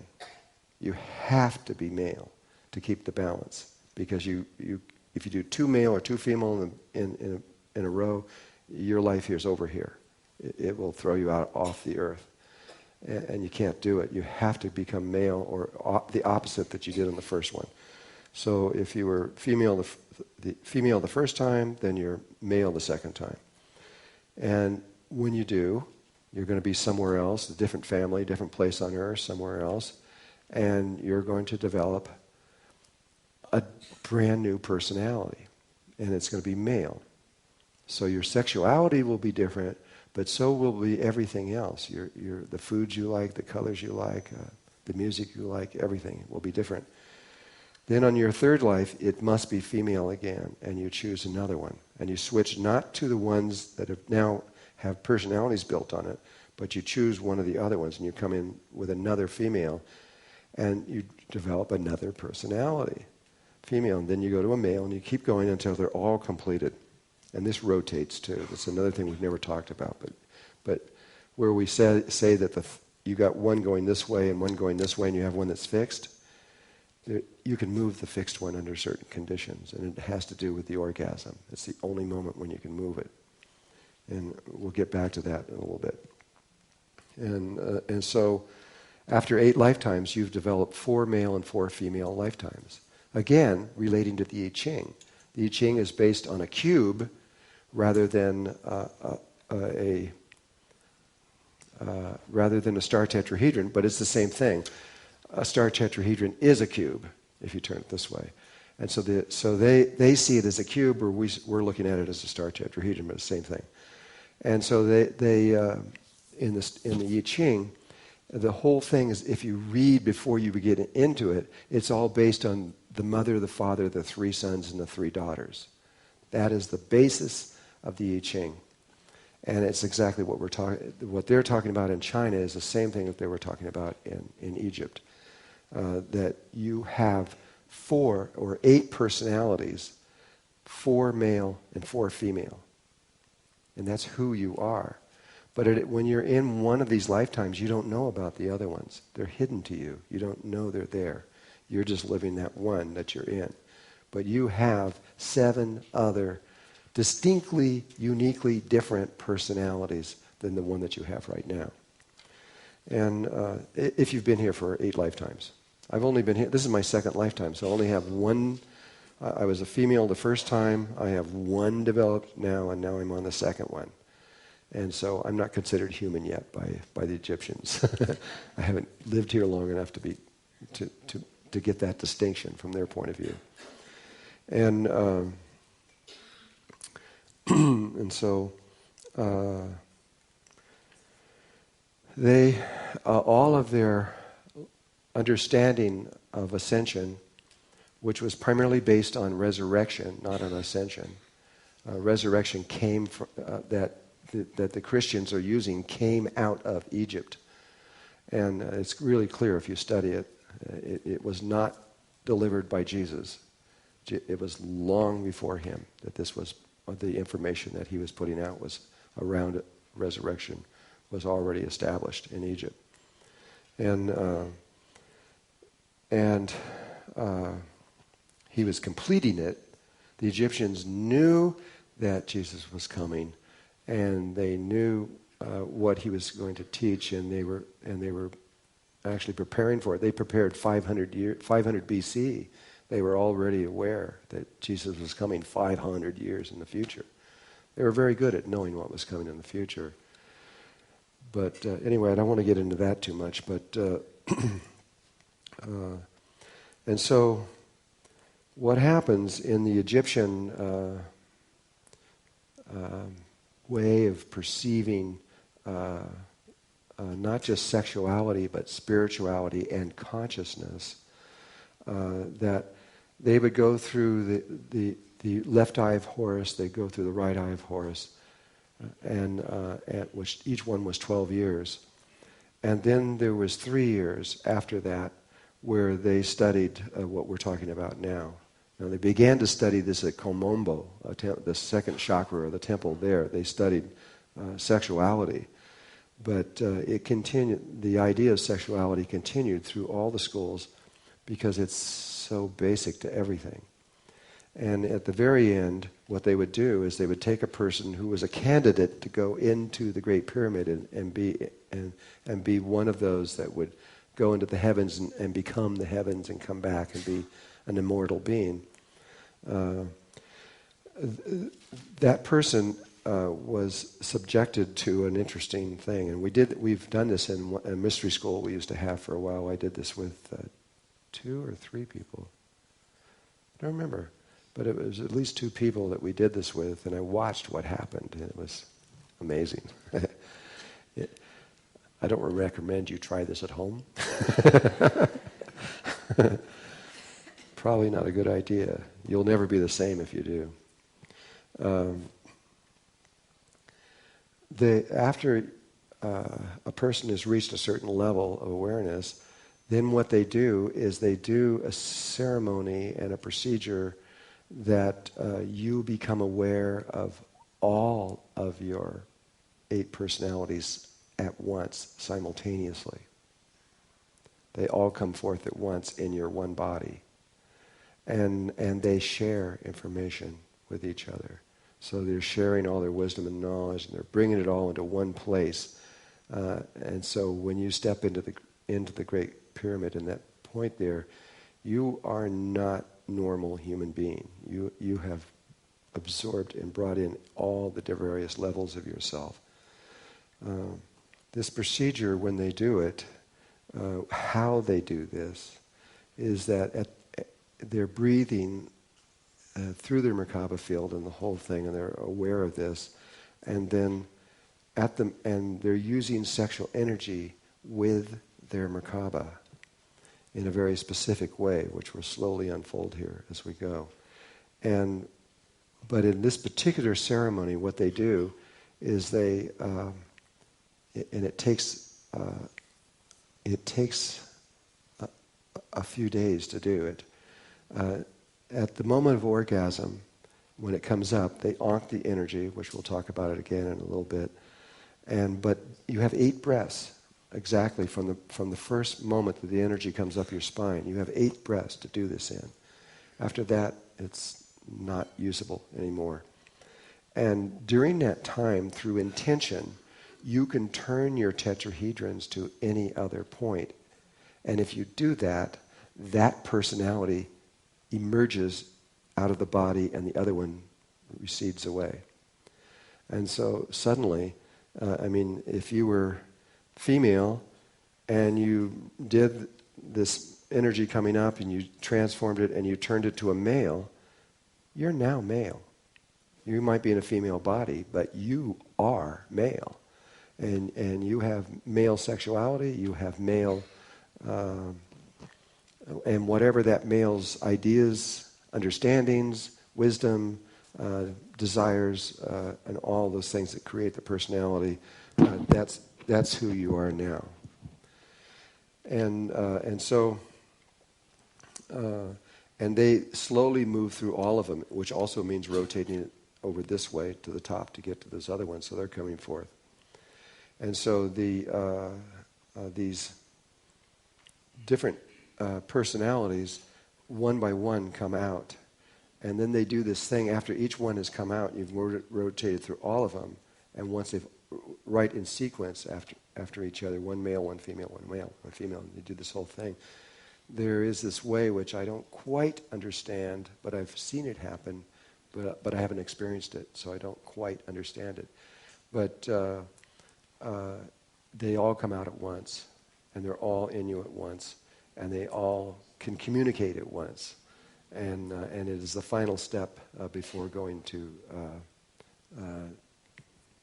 You have to be male to keep the balance, because if you do 2 male or 2 female in a row, your life here is over here. It will throw you out off the earth. and you can't do it. You have to become male or the opposite that you did on the first one. So if you were female the first time, then you're male the second time. And when you do, you're going to be somewhere else, a different family, different place on earth, somewhere else, and you're going to develop a brand new personality, and it's going to be male. So your sexuality will be different, but so will be everything else. The foods you like, the colors you like, the music you like, everything will be different. Then on your third life, it must be female again, and you choose another one. And you switch not to the ones that now have personalities built on it, but you choose one of the other ones, and you come in with another female, and you develop another personality, female. And then you go to a male, and you keep going until they're all completed. And this rotates too. That's another thing we've never talked about. But where we say that you got one going this way and one going this way, and you have one that's fixed, you can move the fixed one under certain conditions, and it has to do with the orgasm. It's the only moment when you can move it. And we'll get back to that in a little bit. And so after 8 lifetimes, you've developed 4 male and 4 female lifetimes. Again, relating to the I Ching. The I Ching is based on a cube rather than a star tetrahedron, but it's the same thing. A star tetrahedron is a cube, if you turn it this way. And so they see it as a cube, or we're looking at it as a star tetrahedron, but it's the same thing. And so they in the I Ching, the whole thing is, if you read before you get into it, it's all based on the mother, the father, the 3 sons, and the 3 daughters. That is the basis of the I Ching. And it's exactly what they're talking about in China is the same thing that they were talking about in Egypt. That you have 4 or 8 personalities, 4 male and 4 female. And that's who you are. But when you're in one of these lifetimes, you don't know about the other ones. They're hidden to you. You don't know they're there. You're just living that one that you're in. But you have 7 other distinctly, uniquely different personalities than the one that you have right now. And if you've been here for 8 lifetimes. I've only been here, this is my 2nd lifetime, so I only have 1. I was a female the first time. I have 1 developed now, and now I'm on the 2nd one. And so I'm not considered human yet by the Egyptians. I haven't lived here long enough to get that distinction from their point of view. And and so they all of their understanding of ascension, which was primarily based on resurrection, not on ascension. Resurrection came from that the Christians are using came out of Egypt. And it's really clear if you study it. It was not delivered by Jesus. It was long before him that this was the information that he was putting out was around resurrection was already established in Egypt. And he was completing it. The Egyptians knew that Jesus was coming, and they knew what he was going to teach, and they were actually preparing for it. They prepared 500 BC. They were already aware that Jesus was coming 500 years in the future. They were very good at knowing what was coming in the future. But anyway, I don't want to get into that too much. But and so, what happens in the Egyptian way of perceiving not just sexuality, but spirituality and consciousness, that they would go through the left eye of Horus, they'd go through the right eye of Horus, and at which each one was 12 years. And then there was 3 years after that where they studied what we're talking about now. Now they began to study this at Komombo, the 2nd chakra, or the temple there. They studied sexuality. But it continued. The idea of sexuality continued through all the schools because it's so basic to everything. And at the very end, what they would do is they would take a person who was a candidate to go into the Great Pyramid and be and be one of those that would go into the heavens and become the heavens and come back and be an immortal being. That person was subjected to an interesting thing, and we've done this in a mystery school we used to have for a while. I did this with 2 or 3 people. I don't remember, but it was at least 2 people that we did this with, and I watched what happened, and it was amazing. I don't recommend you try this at home. Probably not a good idea. You'll never be the same if you do. After a person has reached a certain level of awareness, then what they do is they do a ceremony and a procedure that you become aware of all of your 8 personalities at once, simultaneously. They all come forth at once in your one body. And they share information with each other. So they're sharing all their wisdom and knowledge, and they're bringing it all into one place. And so when you step into the Great Pyramid in that point there, you are not normal human being. You have absorbed and brought in all the various levels of yourself. This procedure, when they do it, how they do this, is that they're breathing through their Merkaba field and the whole thing, and they're aware of this, and then and they're using sexual energy with their Merkaba in a very specific way, which will slowly unfold here as we go. But in this particular ceremony, what they do is and it takes a few days to do it. At the moment of orgasm, when it comes up, they onk the energy, which we'll talk about it again in a little bit. But you have 8 breaths, exactly from the first moment that the energy comes up your spine. You have 8 breaths to do this in. After that, it's not usable anymore. And during that time, through intention, you can turn your tetrahedrons to any other point. And if you do that, that personality emerges out of the body and the other one recedes away. And so suddenly, if you were female and you did this energy coming up and you transformed it and you turned it to a male, you're now male. You might be in a female body, but you are male. And you have male sexuality, you have male and whatever that male's ideas, understandings, wisdom, desires, and all those things that create the personality, that's who you are now. And so they slowly move through all of them, which also means rotating it over this way to the top to get to those other ones, so they're coming forth. And so these different personalities, one by one, come out. And then they do this thing after each one has come out. You've rotated through all of them. And once they've right in sequence after each other, one male, one female, one male, one female, and they do this whole thing. There is this way which I don't quite understand, but I've seen it happen, but I haven't experienced it, so I don't quite understand it. But they all come out at once, and they're all in you at once, and they all can communicate at once, and it is the final step before going to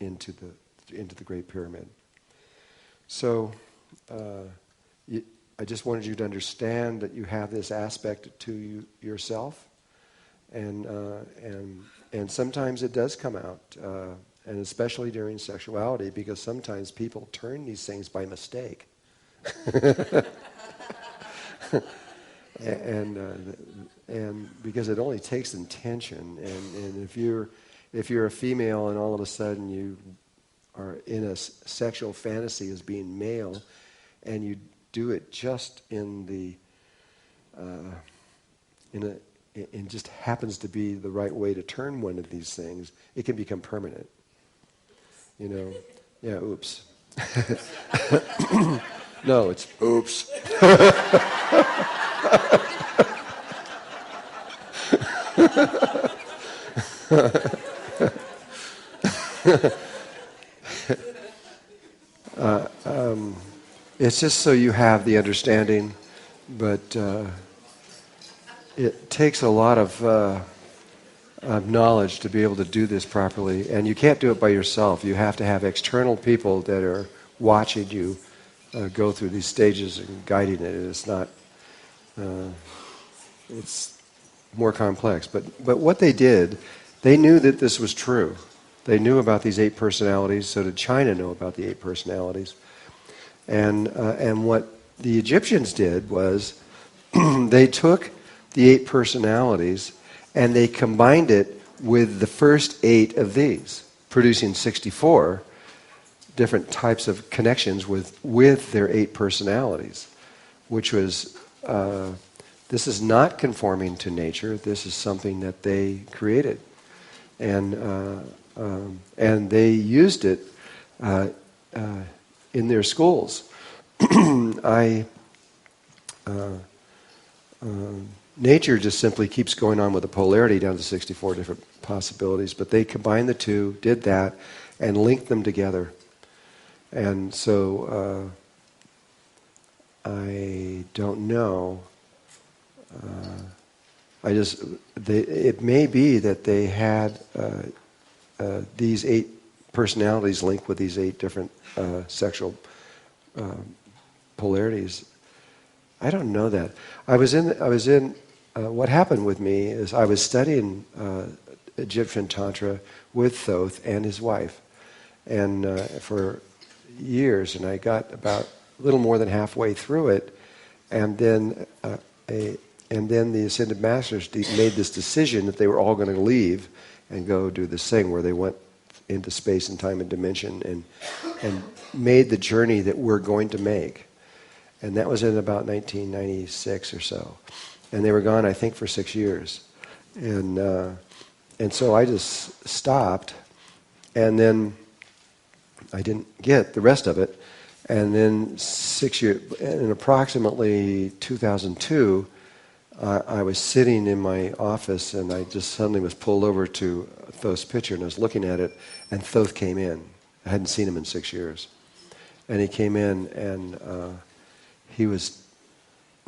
into the Great Pyramid. So I just wanted you to understand that you have this aspect to yourself, and sometimes it does come out, and especially during sexuality, because sometimes people turn these things by mistake. and because it only takes intention, and if you're a female and all of a sudden you are in a sexual fantasy as being male, and you do it just in just happens to be the right way to turn one of these things, it can become permanent. Yeah, oops. No, it's oops. It's just so you have the understanding, but it takes a lot of knowledge to be able to do this properly, and you can't do it by yourself. You have to have external people that are watching you go through these stages and guiding it. It's not. It's more complex. But what they did, they knew that this was true. They knew about these 8 personalities. So did China know about the 8 personalities? And what the Egyptians did was they took the 8 personalities and they combined it with the first 8 of these, producing 64 different types of connections with their 8 personalities, which was, this is not conforming to nature. This is something that they created. And they used it in their schools. Nature just simply keeps going on with the polarity down to 64 different possibilities, but they combined the two, did that, and linked them together. And so I don't know. It may be that they had these 8 personalities linked with these 8 different sexual polarities. I don't know that. What happened with me is I was studying Egyptian Tantra with Thoth and his wife, and for years, and I got about a little more than halfway through it, and then the Ascended Masters made this decision that they were all going to leave and go do this thing where they went into space and time and dimension and made the journey that we're going to make. And that was in about 1996 or so. And they were gone, I think, for 6 years. And so I just stopped, and then I didn't get the rest of it. And then 6 years, in approximately 2002, I was sitting in my office, and I just suddenly was pulled over to Thoth's picture, and I was looking at it, and Thoth came in. I hadn't seen him in 6 years. And he came in, and he was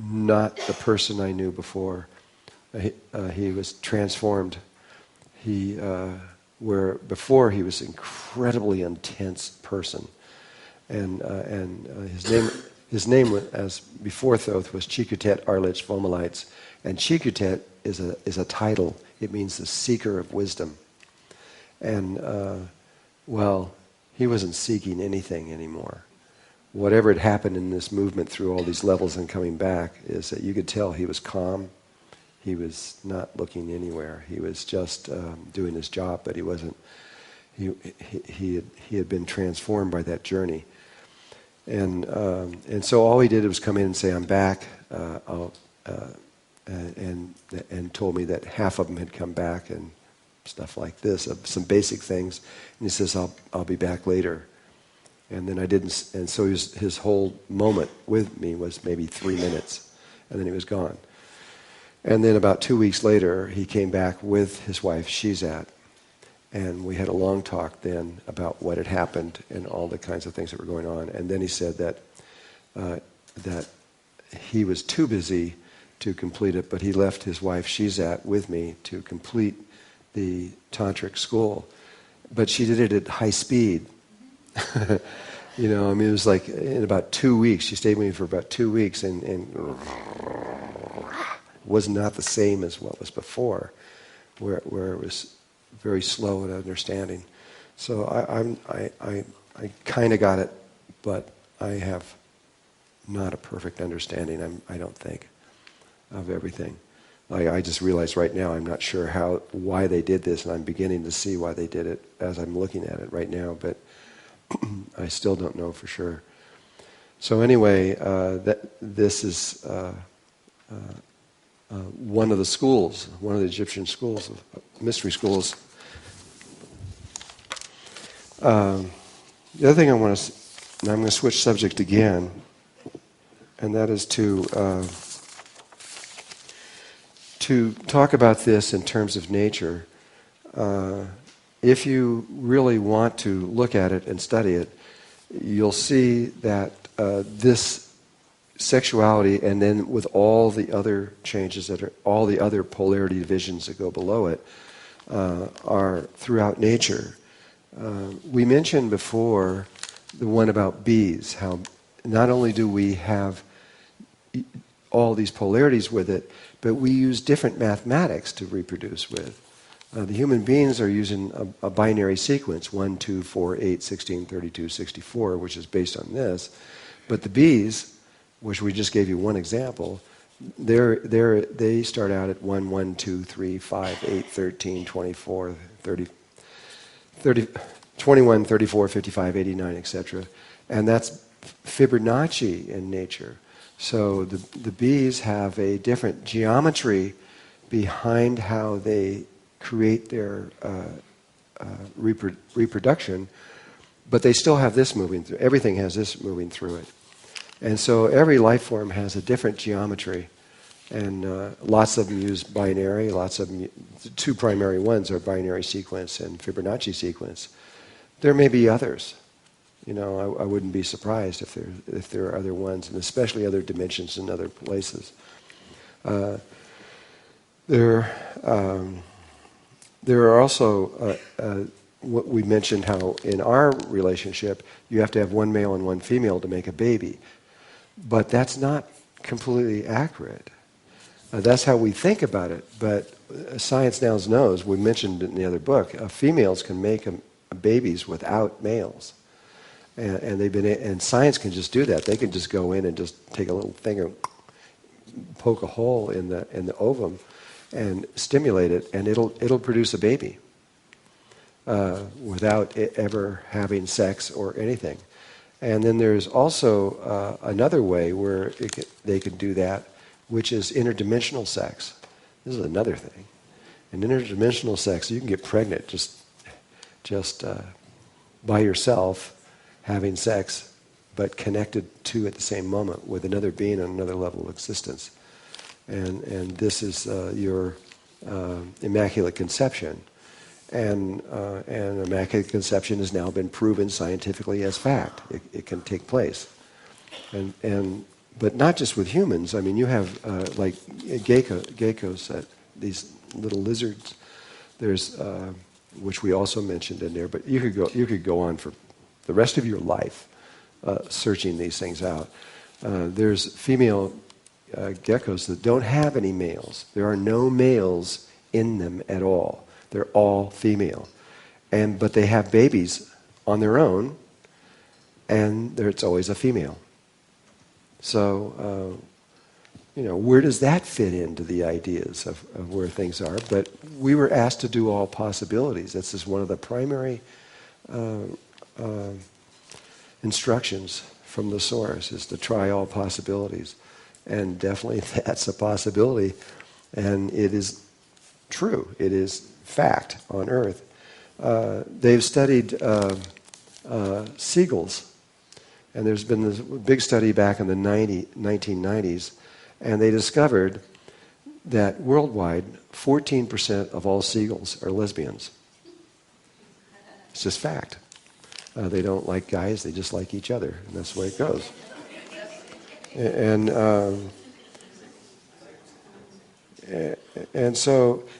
not the person I knew before. He was transformed. Where before he was an incredibly intense person, and his name as before Thoth was Chikutet Arlich Vomalites, and Chikutet is a title. It means the seeker of wisdom. And he wasn't seeking anything anymore. Whatever had happened in this movement through all these levels and coming back is that you could tell he was calm. He was not looking anywhere. He was just doing his job, but he wasn't. He had been transformed by that journey, and so all he did was come in and say, "I'm back," and told me that half of them had come back and stuff like this, some basic things. And he says, "I'll be back later." And then I didn't, and so his whole moment with me was maybe 3 minutes, and then he was gone. And then about 2 weeks later, he came back with his wife, Shizat, and we had a long talk then about what had happened and all the kinds of things that were going on. And then he said that he was too busy to complete it, but he left his wife, Shizat, with me to complete the tantric school. But she did it at high speed. It was like in about 2 weeks. She stayed with me for about 2 weeks, and was not the same as what was before, where it was very slow and understanding. So I kind of got it, but I have not a perfect understanding. I don't think of everything. I just realized right now I'm not sure why they did this, and I'm beginning to see why they did it as I'm looking at it right now, but I still don't know for sure. So anyway, this is one of the schools, one of the Egyptian schools, mystery schools. The other thing I want to and I'm going to switch subject again, and that is to talk about this in terms of nature. If you really want to look at it and study it, you'll see that this sexuality, and then with all the other changes that are, all the other polarity divisions that go below it, are throughout nature. We mentioned before the one about bees, how not only do we have all these polarities with it, but we use different mathematics to reproduce with. The human beings are using a binary sequence, 1, 2, 4, 8, 16, 32, 64, which is based on this. But the bees, which we just gave you one example, they start out at 1, 1, 2, 3, 5, 8, 13, 24, 30, 21, 34, 55, 89, etc. And that's Fibonacci in nature. So the bees have a different geometry behind how they create their reproduction, but they still have this moving through. Everything has this moving through it. And so every life form has a different geometry, and lots of them use binary. Lots of them, the two primary ones are binary sequence and Fibonacci sequence. There may be others. You know, I wouldn't be surprised if there are other ones, and especially other dimensions in other places. There are also what we mentioned, how in our relationship you have to have one male and one female to make a baby. But that's not completely accurate. That's how we think about it. But science now knows, we mentioned in the other book, females can make babies without males. And science can just do that. They can just go in and just take a little finger, poke a hole in the ovum, and stimulate it, and it'll produce a baby without it ever having sex or anything. And then there's also another way where they can do that, which is interdimensional sex. This is another thing. In interdimensional sex, you can get pregnant just by yourself, having sex, but connected to at the same moment with another being on another level of existence. And this is your immaculate conception. And immaculate conception has now been proven scientifically as fact. It can take place. But not just with humans. I mean, you have like geckos, these little lizards. There's which we also mentioned in there. But you could go on for the rest of your life searching these things out. There's female geckos that don't have any males. There are no males in them at all. They're all female. But they have babies on their own, and it's always a female. So, where does that fit into the ideas of where things are? But we were asked to do all possibilities. This is one of the primary instructions from the source, is to try all possibilities. And definitely that's a possibility. And it is true. It is fact on Earth. They've studied seagulls. And there's been this big study back in the 1990s. And they discovered that worldwide, 14% of all seagulls are lesbians. It's just fact. They don't like guys, they just like each other. And that's the way it goes. And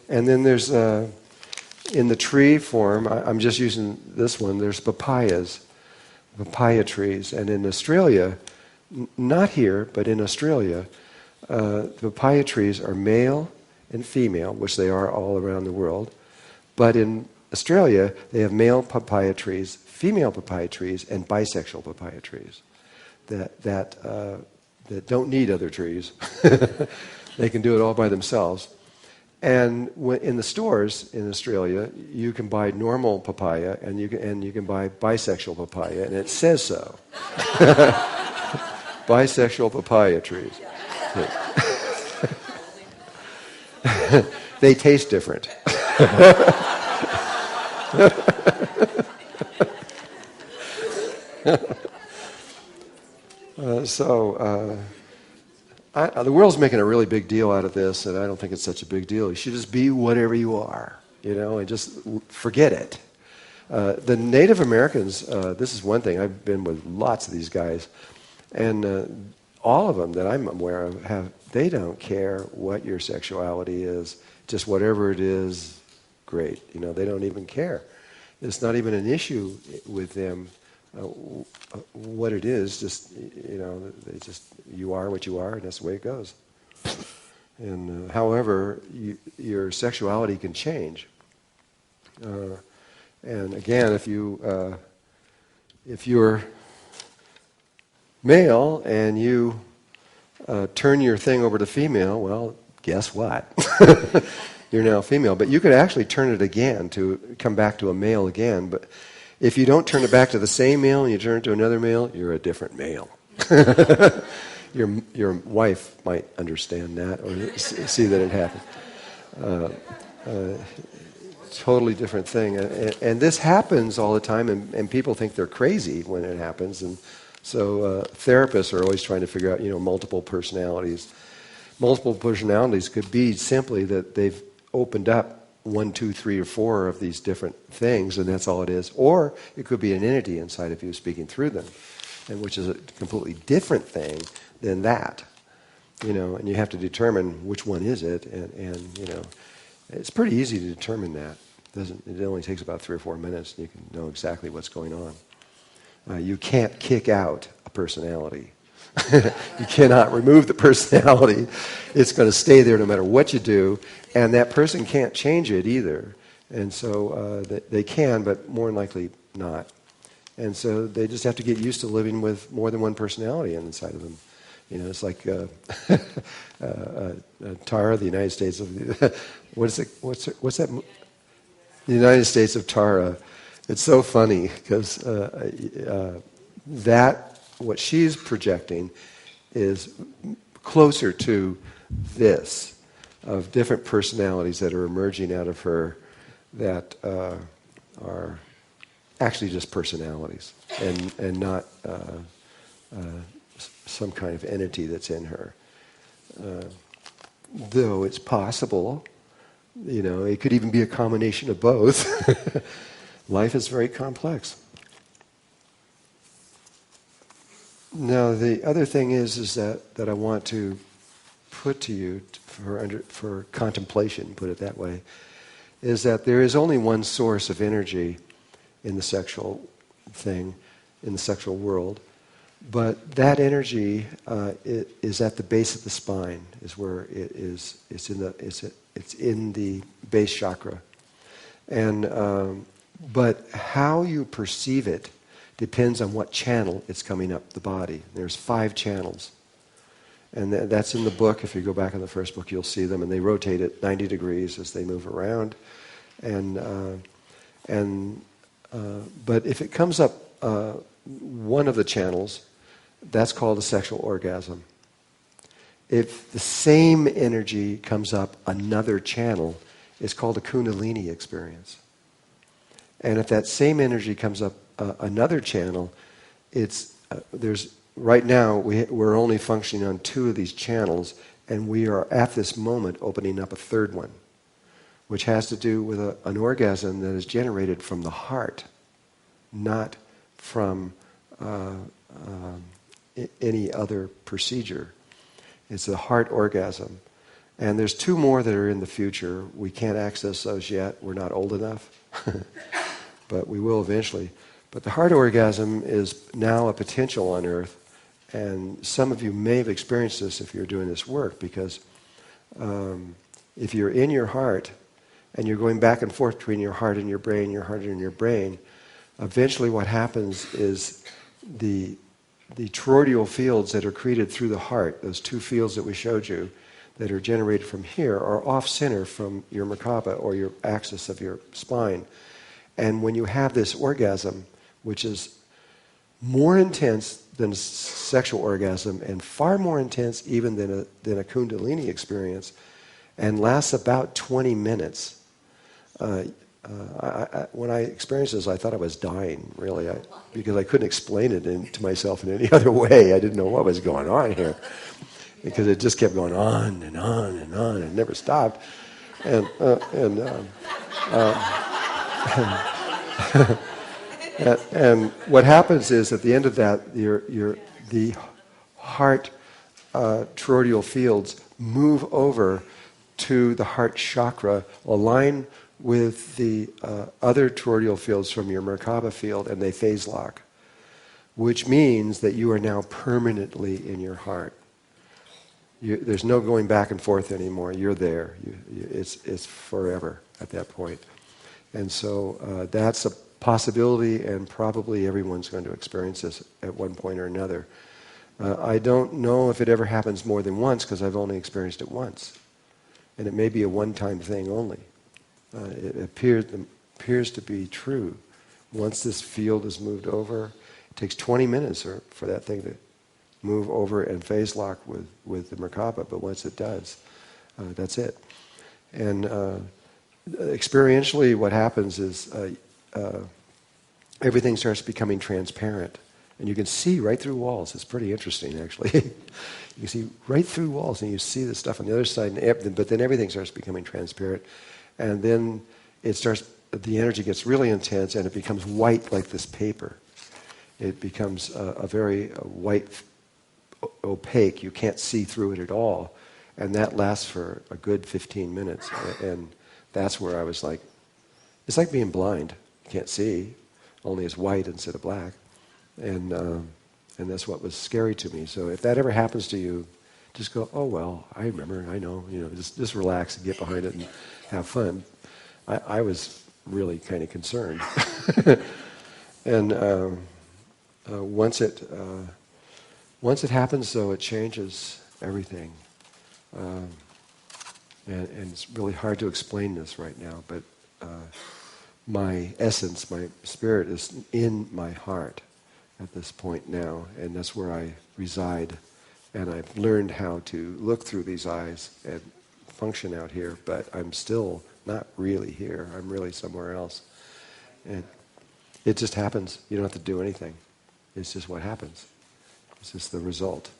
then there's, in the tree form, I'm just using this one, there's papaya trees. And in Australia, not here, but in Australia, the papaya trees are male and female, which they are all around the world. But in Australia, they have male papaya trees, female papaya trees, and bisexual papaya trees that don't need other trees. They can do it all by themselves. And in the stores in Australia, you can buy normal papaya and you can buy bisexual papaya, and it says so. Bisexual papaya trees. They taste different. The world's making a really big deal out of this, and I don't think it's such a big deal. You should just be whatever you are, and just forget it. The Native Americans, this is one thing, I've been with lots of these guys, and all of them that I'm aware of they don't care what your sexuality is, just whatever it is, great. They don't even care. It's not even an issue with them what it is. Just you are what you are, and that's the way it goes. And however, your sexuality can change. And again, if you're male and you turn your thing over to female, well, guess what? You're now female. But you could actually turn it again to come back to a male again. But if you don't turn it back to the same male and you turn it to another male, you're a different male. Your wife might understand that or see that it happened. Totally different thing. And this happens all the time, and people think they're crazy when it happens. And so therapists are always trying to figure out, multiple personalities. Multiple personalities could be simply that they've opened up 1, 2, 3, or 4 of these different things, and that's all it is. Or it could be an entity inside of you speaking through them, and which is a completely different thing than that. And you have to determine which one is it, and it's pretty easy to determine that. It only takes about 3 or 4 minutes, and you can know exactly what's going on. You can't kick out a personality. You cannot remove the personality. It's going to stay there no matter what you do, and that person can't change it either. And so they can, but more than likely not. And so they just have to get used to living with more than one personality inside of them. It's like Tara, the United States of what's that? The United States of Tara. It's so funny because what she's projecting is closer to this, of different personalities that are emerging out of her that are actually just personalities and not some kind of entity that's in her. Though it's possible, it could even be a combination of both. Life is very complex. Now, the other thing is that I want to put to you for contemplation, put it that way, is that there is only one source of energy in the sexual thing, in the sexual world, but that energy is at the base of the spine, is where it is. It's in the base chakra, and but how you perceive it depends on what channel it's coming up the body. There's 5 channels. And that's in the book. If you go back in the first book, you'll see them. And they rotate at 90 degrees as they move around. But if it comes up one of the channels, that's called a sexual orgasm. If the same energy comes up another channel, it's called a kundalini experience. And if that same energy comes up another channel, there's right now we're only functioning on 2 of these channels, and we are at this moment opening up a 3rd one, which has to do with an orgasm that is generated from the heart, not from any other procedure. It's a heart orgasm. And there's 2 more that are in the future. We can't access those yet. We're not old enough. But we will eventually. But the heart orgasm is now a potential on Earth. And some of you may have experienced this if you're doing this work, because if you're in your heart and you're going back and forth between your heart and your brain, your heart and your brain, eventually what happens is the toroidal fields that are created through the heart, those 2 fields that we showed you that are generated from here, are off-center from your Merkaba, or your axis of your spine. And when you have this orgasm, which is more intense than a sexual orgasm and far more intense even than a kundalini experience, and lasts about 20 minutes, when I experienced this, I thought I was dying, really, because I couldn't explain it to myself in any other way. I didn't know what was going on here, because it just kept going on and on and on, and it never stopped. And and what happens is, at the end of that, the heart toroidal fields move over to the heart chakra, align with the other toroidal fields from your Merkaba field, and they phase lock, which means that you are now permanently in your heart. There's no going back and forth anymore. You're there. It's forever at that point. And so that's a possibility, and probably everyone's going to experience this at one point or another. I don't know if it ever happens more than once, because I've only experienced it once. And it may be a one-time thing only. It appears to be true. Once this field is moved over, it takes 20 minutes for that thing to move over and phase lock with the Merkaba, but once it does, that's it. And experientially what happens is everything starts becoming transparent. And you can see right through walls. It's pretty interesting, actually. You can see right through walls, and you see the stuff on the other side, but then everything starts becoming transparent. And then the energy gets really intense, and it becomes white like this paper. It becomes a very white, opaque. You can't see through it at all. And that lasts for a good 15 minutes. And that's where I was like, it's like being blind. You can't see, only it's white instead of black. And that's what was scary to me. So if that ever happens to you, just go, oh, well, I remember, I know, just relax and get behind it and have fun. I was really kind of concerned. And once it happens, though, it changes everything. And it's really hard to explain this right now, but my essence, my spirit is in my heart at this point now, and that's where I reside. And I've learned how to look through these eyes and function out here, but I'm still not really here. I'm really somewhere else. And it just happens. You don't have to do anything. It's just what happens. It's just the result.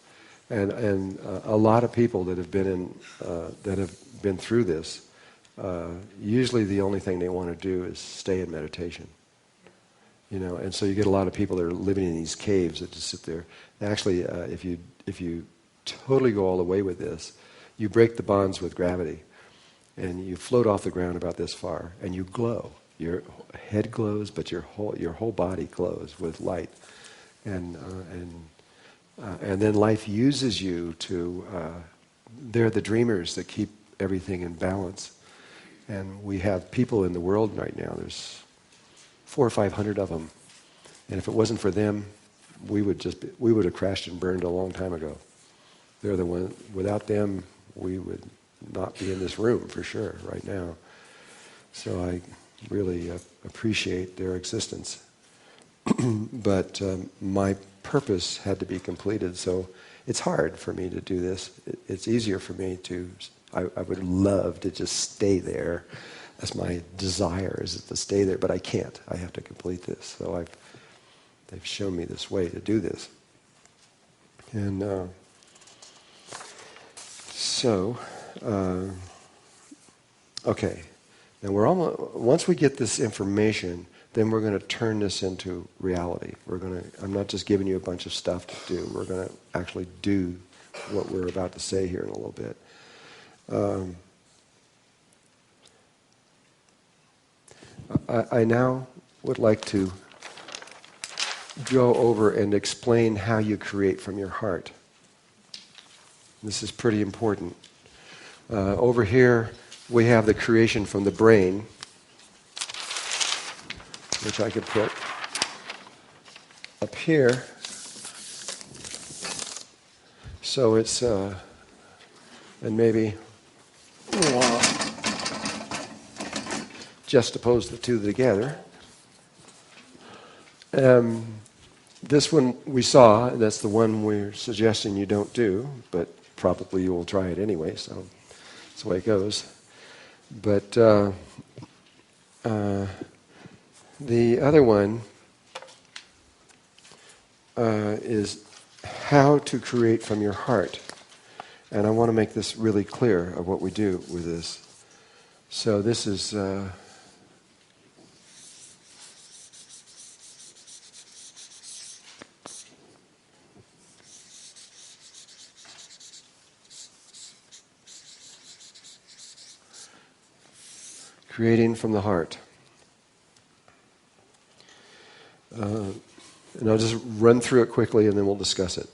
And a lot of people that have been through this, usually the only thing they want to do is stay in meditation. And so you get a lot of people that are living in these caves that just sit there. Actually, if you totally go all the way with this, you break the bonds with gravity, and you float off the ground about this far, and you glow. Your head glows, but your whole body glows with light, and then life uses you to. They're the dreamers that keep everything in balance, and we have people in the world right now. There's 400 or 500 of them, and if it wasn't for them, we would have crashed and burned a long time ago. They're the one. Without them, we would not be in this room for sure right now. So I really appreciate their existence. But my purpose had to be completed, so it's hard for me to do this. It's easier for me to. I would love to just stay there. That's my desire, is to stay there, but I can't. I have to complete this. So they've shown me this way to do this. And okay. Now once we get this information, then we're going to turn this into reality. I'm not just giving you a bunch of stuff to do. We're going to actually do what we're about to say here in a little bit. I now would like to go over and explain how you create from your heart. This is pretty important. Over here, we have the creation from the brain, which I could put up here. So it's, and maybe juxtapose the two together. This one we saw, that's the one we're suggesting you don't do, but probably you will try it anyway, so that's the way it goes. But The other one is how to create from your heart. And I want to make this really clear of what we do with this. So this is... creating from the heart. And I'll just run through it quickly and then we'll discuss it.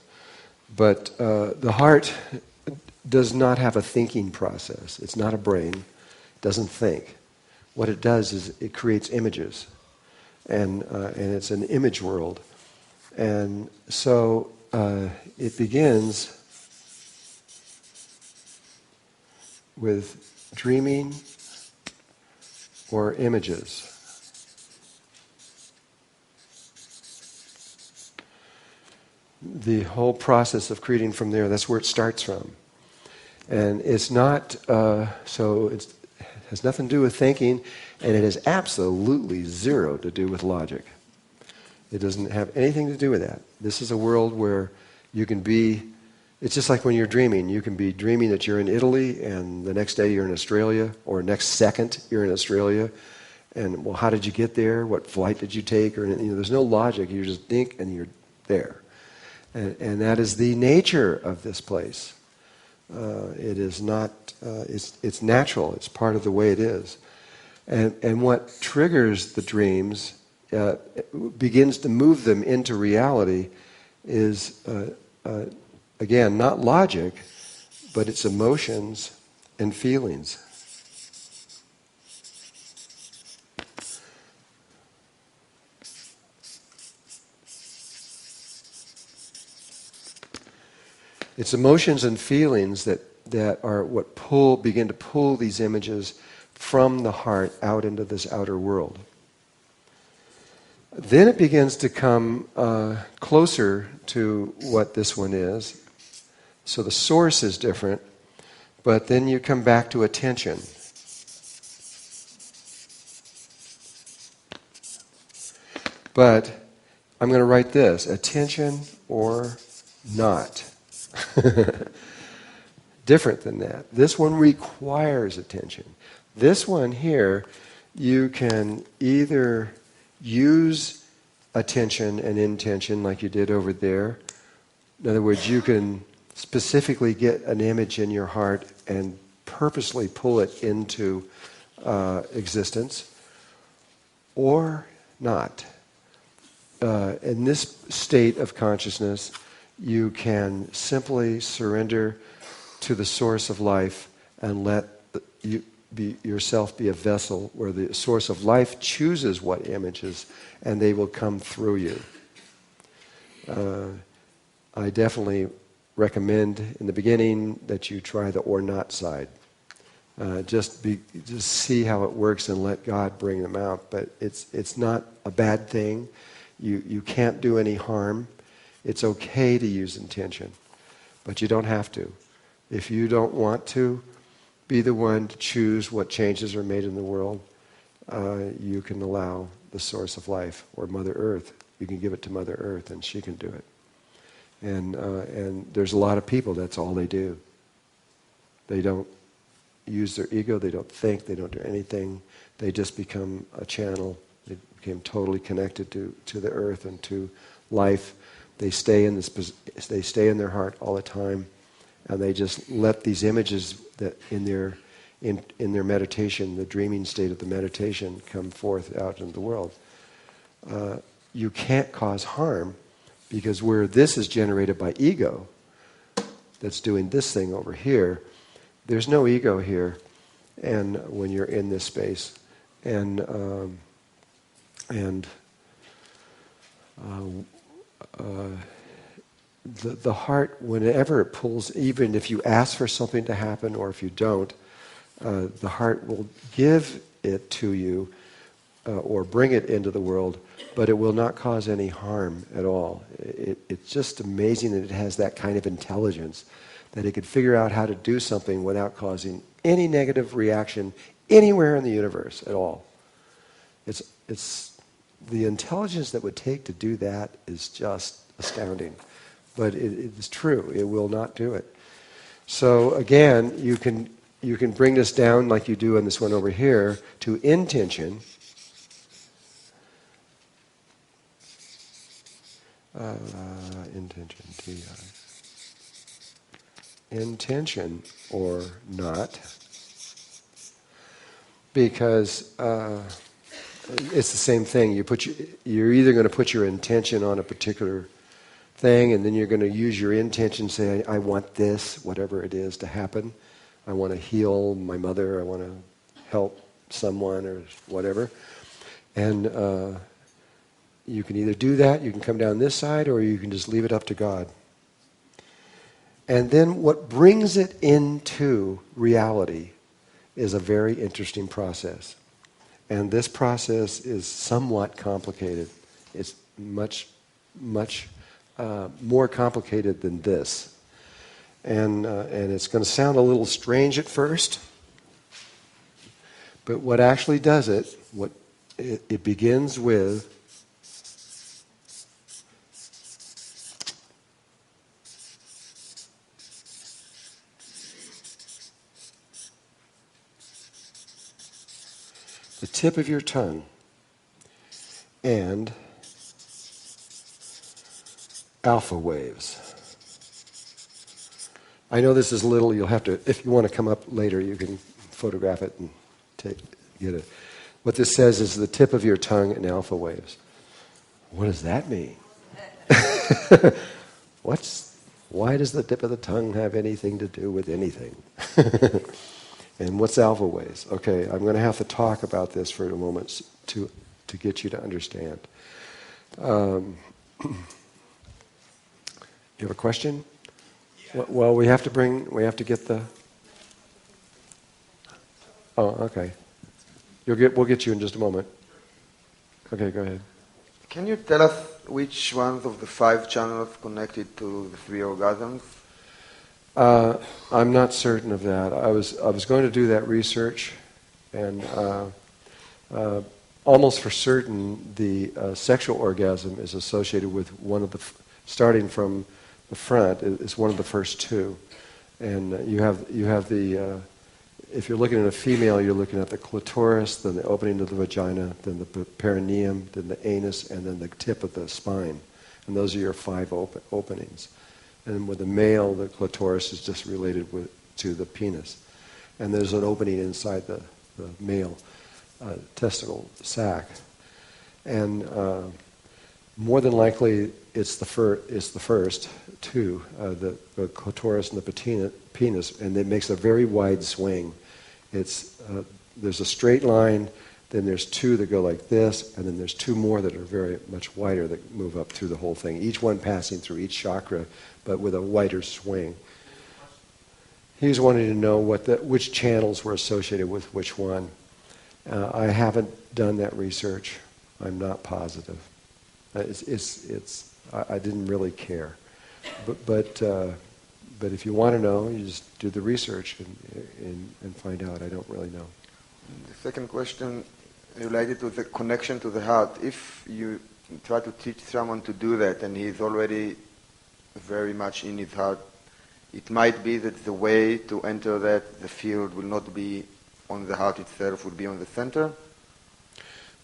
But the heart does not have a thinking process. It's not a brain. It doesn't think. What it does is it creates images. And it's an image world. And so it begins with dreaming or images. The whole process of creating from there, that's where it starts from. And it's not, so it has nothing to do with thinking, and it has absolutely zero to do with logic. It doesn't have anything to do with that. This is a world where you can be, it's just like when you're dreaming. You can be dreaming that you're in Italy, and the next day you're in Australia, or next second you're in Australia. And, well, how did you get there? What flight did you take? Or, there's no logic. You just think, and you're there. And that is the nature of this place. It is not, it's natural. It's part of the way it is. And what triggers the dreams, begins to move them into reality is, again, not logic, but it's emotions and feelings. It's emotions and feelings that are what begin to pull these images from the heart out into this outer world. Then it begins to come closer to what this one is. So the source is different, but then you come back to attention. But I'm going to write this, attention or not. Different than that. This one requires attention. This one here, you can either use attention and intention like you did over there. In other words, you can specifically get an image in your heart and purposely pull it into existence, or not. In this state of consciousness, you can simply surrender to the source of life and let yourself be a vessel where the source of life chooses what images and they will come through you. I definitely recommend in the beginning that you try the or not side. Just see how it works and let God bring them out. But it's not a bad thing. You can't do any harm. It's okay to use intention, but you don't have to. If you don't want to be the one to choose what changes are made in the world, you can allow the source of life, or Mother Earth. You can give it to Mother Earth, and she can do it. And there's a lot of people, that's all they do. They don't use their ego, they don't think, they don't do anything. They just become a channel. They became totally connected to the earth and to life. They stay in their heart all the time, and they just let these images that in their meditation, the dreaming state of the meditation, come forth out into the world. You can't cause harm, because where this is generated by ego, that's doing this thing over here, there's no ego here, and when you're in this space, the heart, whenever it pulls, even if you ask for something to happen or if you don't, the heart will give it to you or bring it into the world, but it will not cause any harm at all. It's just amazing that it has that kind of intelligence, that it could figure out how to do something without causing any negative reaction anywhere in the universe at all. it's the intelligence that would take to do that is just astounding. But it is true. It will not do it. So again, you can bring this down like you do in this one over here to intention. Intention, T-I. Intention or not, because it's the same thing. You're either going to put your intention on a particular thing, and then you're going to use your intention, say, I want this, whatever it is, to happen. I want to heal my mother. I want to help someone or whatever. And you can either do that, you can come down this side, or you can just leave it up to God. And then what brings it into reality is a very interesting process. And this process is somewhat complicated. It's much more complicated than this. And it's going to sound a little strange at first, but what actually does it, it begins with the tip of your tongue and alpha waves. I know this is little. You'll have to, if you want to come up later, you can photograph it and get it. What this says is the tip of your tongue and alpha waves. What does that mean? Why does the tip of the tongue have anything to do with anything? And what's alpha waves? Okay, I'm going to have to talk about this for a moment to get you to understand. You have a question? Yeah. Well, we have to get the. Oh, okay. We'll get you in just a moment. Okay, go ahead. Can you tell us which ones of the 5 channels connected to the 3 orgasms? I'm not certain of that. I was going to do that research, and almost for certain, the sexual orgasm is associated with one of the, starting from the front, is one of the first 2, and you have the. If you're looking at a female, you're looking at the clitoris, then the opening of the vagina, then the perineum, then the anus, and then the tip of the spine, and those are your 5 openings. And with the male, the clitoris is just related to the penis. And there's an opening inside the male testicle sac. And more than likely, it's the first 2, the clitoris and the penis, and it makes a very wide swing. There's a straight line, then there's 2 that go like this, and then there's 2 more that are very much wider that move up through the whole thing, each one passing through each chakra, but with a wider swing. He's wanting to know which channels were associated with which one. I haven't done that research. I'm not positive. I didn't really care. But if you want to know, you just do the research and find out. I don't really know. The second question related to the connection to the heart. If you try to teach someone to do that and he's already very much in his heart, it might be that the way to enter that, the field will not be on the heart itself, will be on the center?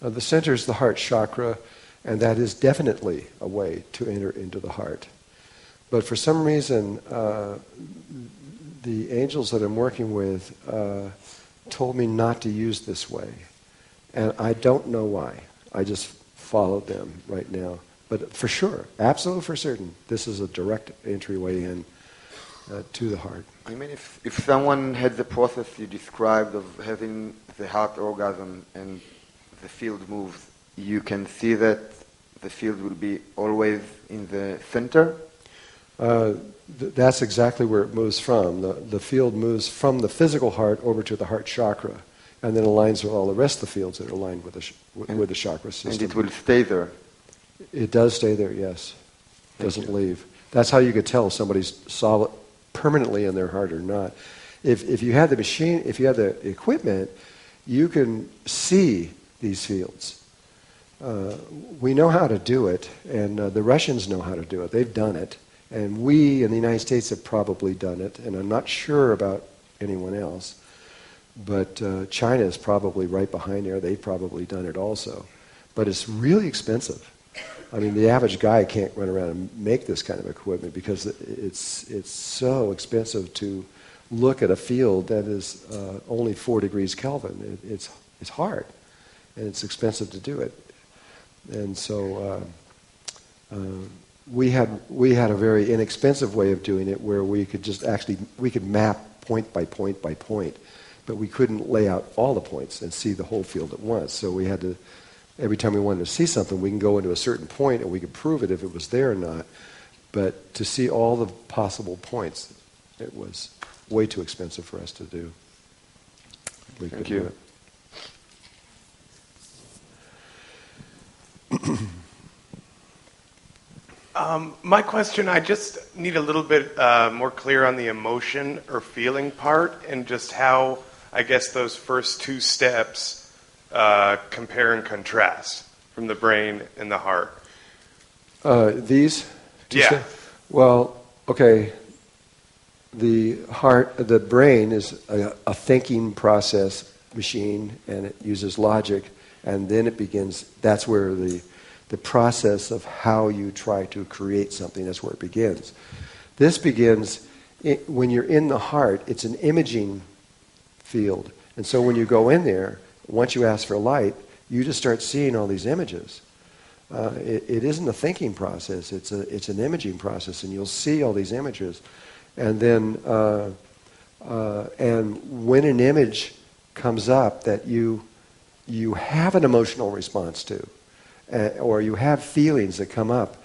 The center is the heart chakra, and that is definitely a way to enter into the heart. But for some reason, the angels that I'm working with told me not to use this way. And I don't know why. I just followed them right now. But for sure, absolutely for certain, this is a direct entryway in to the heart. I mean, if someone had the process you described of having the heart orgasm and the field moves, you can see that the field will be always in the center? That's exactly where it moves from. The field moves from the physical heart over to the heart chakra, and then aligns with all the rest of the fields that are aligned with the chakra system. And it will stay there? It does stay there, yes. It doesn't leave. That's how you could tell if somebody's solid permanently in their heart or not. If you have the machine, if you have the equipment, you can see these fields. We know how to do it, and the Russians know how to do it. They've done it. And we in the United States have probably done it, and I'm not sure about anyone else. But China is probably right behind there. They've probably done it also. But it's really expensive. I mean, the average guy can't run around and make this kind of equipment because it's so expensive to look at a field that is only 4 degrees Kelvin. It's hard, and it's expensive to do it. And so we had a very inexpensive way of doing it where we could just we could map point by point by point, but we couldn't lay out all the points and see the whole field at once. So we had to, every time we wanted to see something, we can go into a certain point and we could prove it if it was there or not. But to see all the possible points, it was way too expensive for us to do. Thank you. My question, I just need a little bit more clear on the emotion or feeling part and just how, I guess, those first 2 steps compare and contrast from the brain and the heart. These? Yeah. Well, okay. The brain is a thinking process machine, and it uses logic, and then it begins, that's where the process of how you try to create something, that's where it begins. This begins, when you're in the heart, it's an imaging field. And so when you go in there, once you ask for light, you just start seeing all these images. It isn't a thinking process, it's an imaging process, and you'll see all these images. And then, and when an image comes up that you have an emotional response to, or you have feelings that come up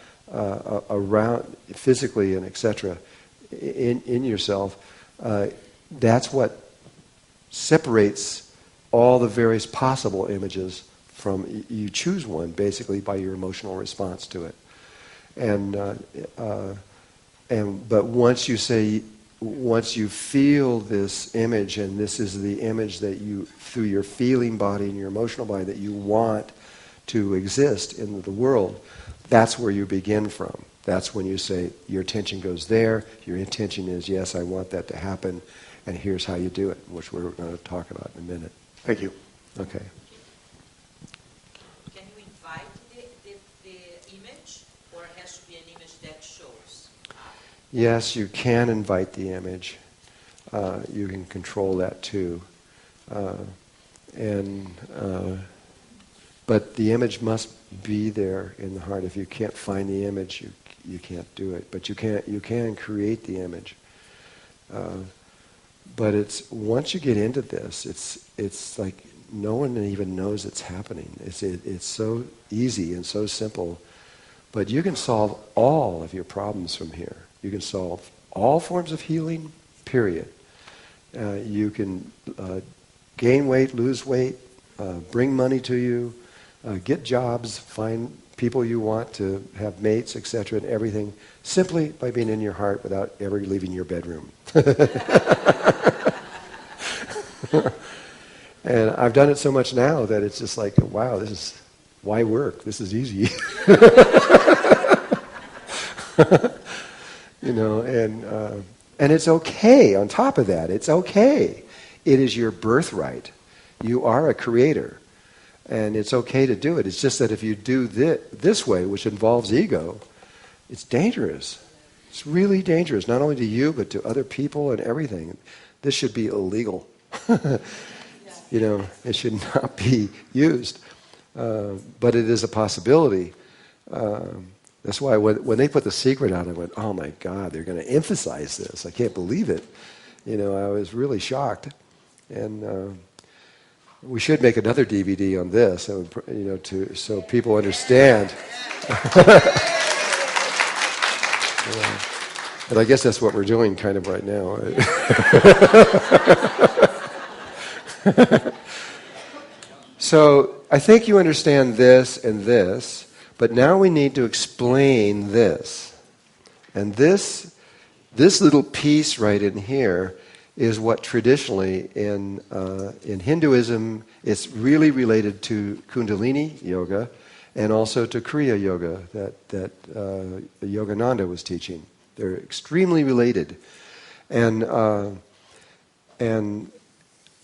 around physically and etc. in yourself, that's what separates all the various possible images from, you choose one basically by your emotional response to it. But once you feel this image, and this is the image that you, through your feeling body and your emotional body, that you want to exist in the world, that's where you begin from. That's when you say, your attention goes there, your intention is, yes, I want that to happen, and here's how you do it, which we're going to talk about in a minute. Thank you. Okay. Can you invite the image, or it has to be an image that shows? Yes, you can invite the image. You can control that too. But the image must be there in the heart. If you can't find the image, you can't do it. But you can create the image. But it's, once you get into this, it's like no one even knows it's happening. It's so easy and so simple. But you can solve all of your problems from here. You can solve all forms of healing, period. You can gain weight, lose weight, bring money to you, get jobs, find people you want to have mates, etc., and everything, simply by being in your heart without ever leaving your bedroom. And I've done it so much now that it's just like, wow, this is, why work? This is easy. You know, and it's okay on top of that. It's okay. It is your birthright. You are a creator. And it's okay to do it. It's just that if you do this way, which involves ego, it's dangerous. It's really dangerous, not only to you, but to other people and everything. This should be illegal. You know, it should not be used. But it is a possibility. That's why when they put The Secret out, I went, oh my God, they're going to emphasize this. I can't believe it. You know, I was really shocked. And we should make another DVD on this, you know, so people understand. And I guess that's what we're doing kind of right now. So I think you understand this and this, but now we need to explain this. And this little piece right in here is what traditionally in Hinduism, it's really related to Kundalini yoga and also to Kriya yoga that Yogananda was teaching. They're extremely related. And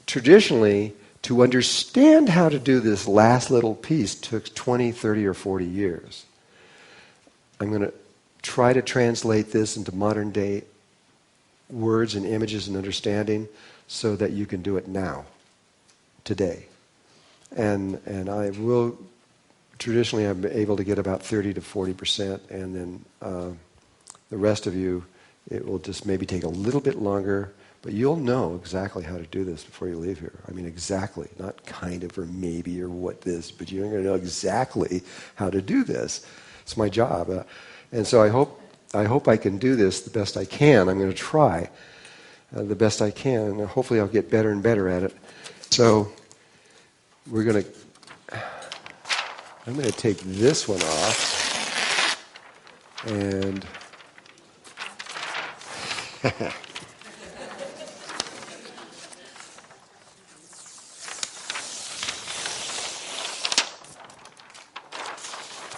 traditionally, to understand how to do this last little piece took 20, 30, or 40 years. I'm going to try to translate this into modern day words and images and understanding so that you can do it now, today. And I will, traditionally I'm able to get about 30 to 40%, and then the rest of you, it will just maybe take a little bit longer, but you'll know exactly how to do this before you leave here. I mean, exactly, not kind of or maybe or what this, but you're going to know exactly how to do this. It's my job. And so I hope I can do this the best I can. I'm going to try the best I can, and hopefully I'll get better and better at it. So I'm going to take this one off, and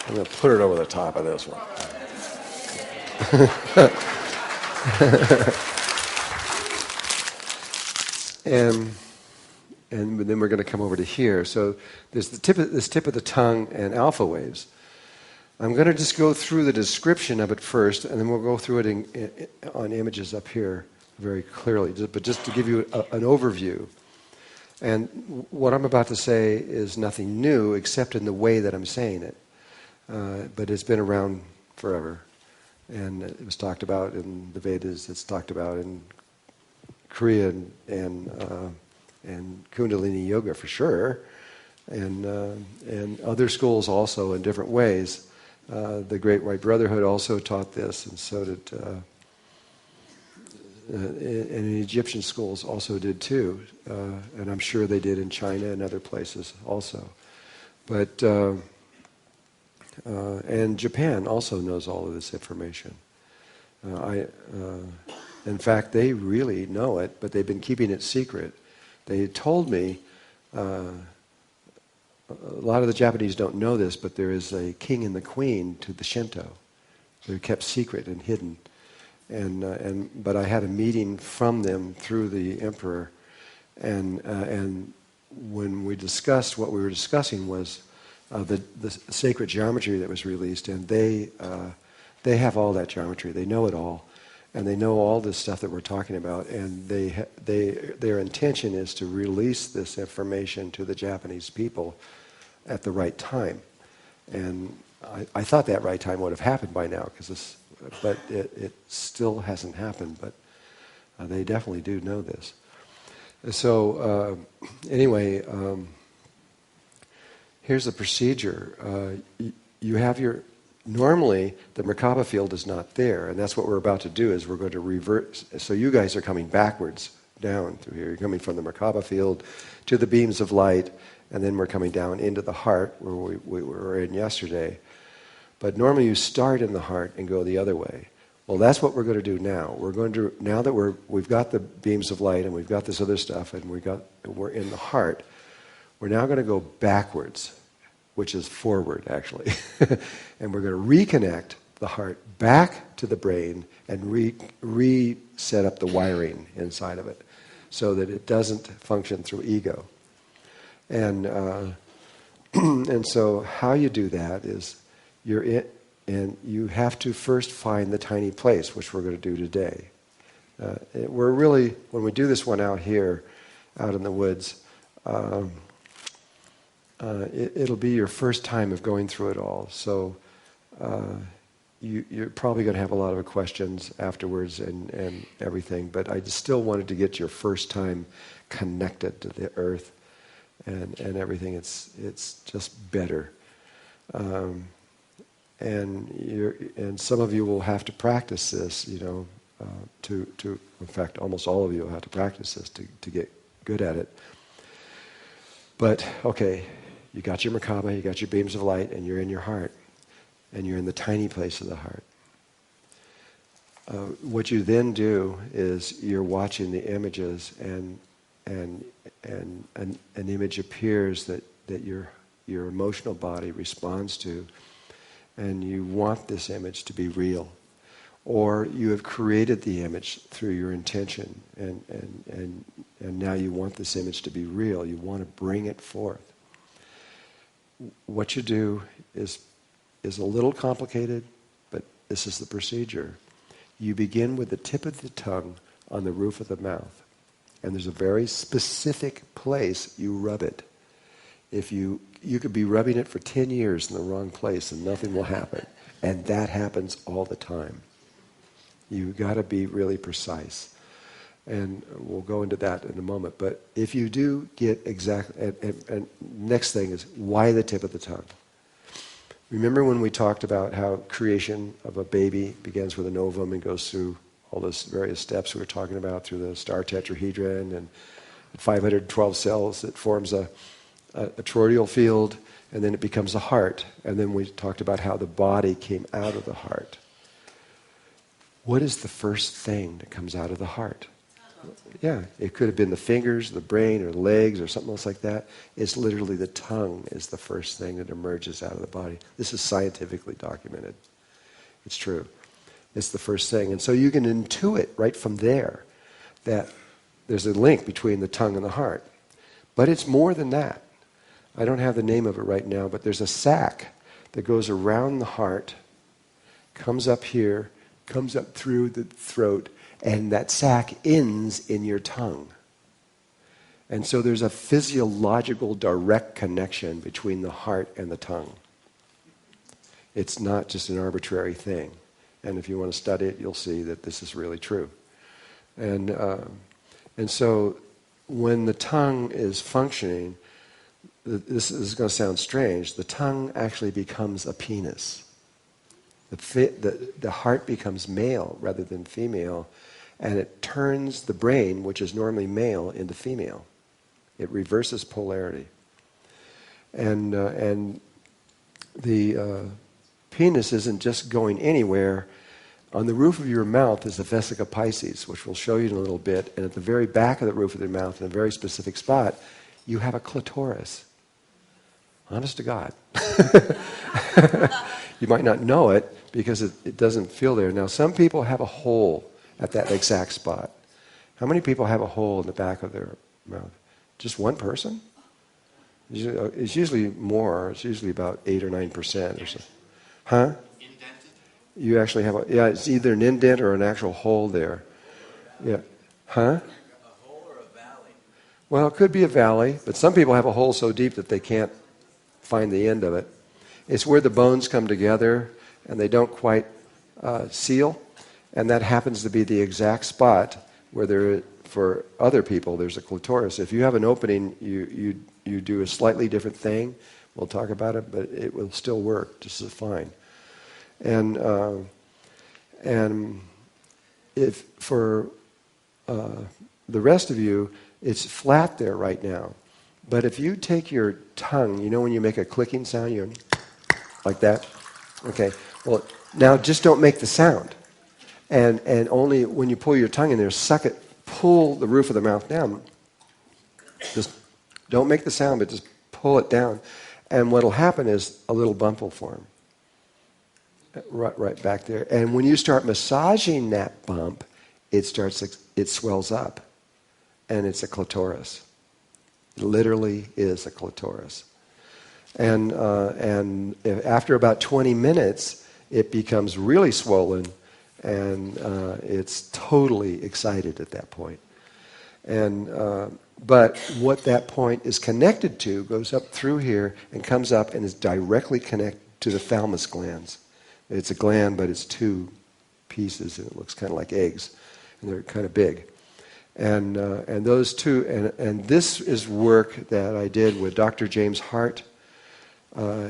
I'm going to put it over the top of this one. and then we're going to come over to here. So there's this tip of the tongue and alpha waves. I'm going to just go through the description of it first, and then we'll go through it on images up here very clearly. But just to give you an overview. And what I'm about to say is nothing new except in the way that I'm saying it. But it's been around forever. And it was talked about in the Vedas, it's talked about in Kriya and Kundalini yoga for sure, and other schools also in different ways. The Great White Brotherhood also taught this, and so did, and Egyptian schools also did too, and I'm sure they did in China and other places also. But and Japan also knows all of this information. In fact, they really know it, but they've been keeping it secret. They told me, a lot of the Japanese don't know this, but there is a king and the queen to the Shinto. They're kept secret and hidden. But I had a meeting from them through the emperor, and when we discussed, what we were discussing was the sacred geometry that was released, and they have all that geometry. They know it all, and they know all this stuff that we're talking about. And their intention is to release this information to the Japanese people at the right time. And I thought that right time would have happened by now, but it still hasn't happened. But they definitely do know this. So anyway. Here's the procedure. You have normally the Merkaba field is not there, and that's what we're about to do, is we're going to reverse. So you guys are coming backwards down through here. You're coming from the Merkaba field to the beams of light, and then we're coming down into the heart, where we were in yesterday. But normally you start in the heart and go the other way. Well, that's what we're going to do now. We're going to, now that we've got the beams of light and we've got this other stuff, and we're in the heart, we're now going to go backwards, which is forward, actually. And we're going to reconnect the heart back to the brain and reset up the wiring inside of it so that it doesn't function through ego. And and so how you do that is and you have to first find the tiny place, which we're going to do today. We're really, when we do this one out here, out in the woods, it'll be your first time of going through it all. So you're probably going to have a lot of questions afterwards and everything, but I still wanted to get your first time connected to the earth and everything. It's just better. And some of you will have to practice this, in fact, almost all of you will have to practice this to get good at it. But, okay, you got your Merkaba, you got your beams of light, and you're in your heart. And you're in the tiny place of the heart. what you then do is you're watching the images, and an image appears that your emotional body responds to, and you want this image to be real. Or you have created the image through your intention, and now you want this image to be real. You want to bring it forth. What you do is a little complicated, but this is the procedure. You begin with the tip of the tongue on the roof of the mouth, and there's a very specific place you rub it. If you could be rubbing it for 10 years in the wrong place and nothing will happen, and that happens all the time. You've got to be really precise. And we'll go into that in a moment. But if you do get exactly, and next thing is, why the tip of the tongue? Remember when we talked about how creation of a baby begins with an ovum and goes through all those various steps we were talking about through the star tetrahedron and 512 cells that forms a toroidal field, and then it becomes a heart. And then we talked about how the body came out of the heart. What is the first thing that comes out of the heart? Yeah, it could have been the fingers, the brain, or the legs, or something else like that. It's literally the tongue is the first thing that emerges out of the body. This is scientifically documented. It's true. It's the first thing. And so you can intuit right from there that there's a link between the tongue and the heart. But it's more than that. I don't have the name of it right now, but there's a sac that goes around the heart, comes up here, comes up through the throat, and that sac ends in your tongue. And so there's a physiological direct connection between the heart and the tongue. It's not just an arbitrary thing. And if you want to study it, you'll see that this is really true. And so when the tongue is functioning, this is going to sound strange, the tongue actually becomes a penis. The heart becomes male rather than female, and it turns the brain, which is normally male, into female. It reverses polarity. And the penis isn't just going anywhere. On the roof of your mouth is the vesica piscis, which we'll show you in a little bit, and at the very back of the roof of the mouth, in a very specific spot, you have a clitoris. Honest to God. You might not know it because it doesn't feel there. Now, some people have a hole at that exact spot. How many people have a hole in the back of their mouth? Just one person? It's usually more. It's usually about 8 or 9% or so. Huh? Indented? You actually have it's either an indent or an actual hole there. Yeah. Huh? A hole or a valley? Well, it could be a valley, but some people have a hole so deep that they can't find the end of it. It's where the bones come together and they don't quite seal, and that happens to be the exact spot where for other people there's a clitoris. If you have an opening, you do a slightly different thing. We'll talk about it, but it will still work just as fine. And if for the rest of you, it's flat there right now. But if you take your tongue, you know when you make a clicking sound, you like that? Okay. Well, now just don't make the sound. And only when you pull your tongue in there, suck it, pull the roof of the mouth down. Just don't make the sound, but just pull it down. And what'll happen is a little bump will form. Right back there. And when you start massaging that bump, it swells up. And it's a clitoris. It literally is a clitoris. And after about 20 minutes, it becomes really swollen, and it's totally excited at that point. But what that point is connected to goes up through here and comes up and is directly connected to the thalamus glands. It's a gland, but it's two pieces, and it looks kind of like eggs, and they're kind of big. And those two, and this is work that I did with Dr. James Hart.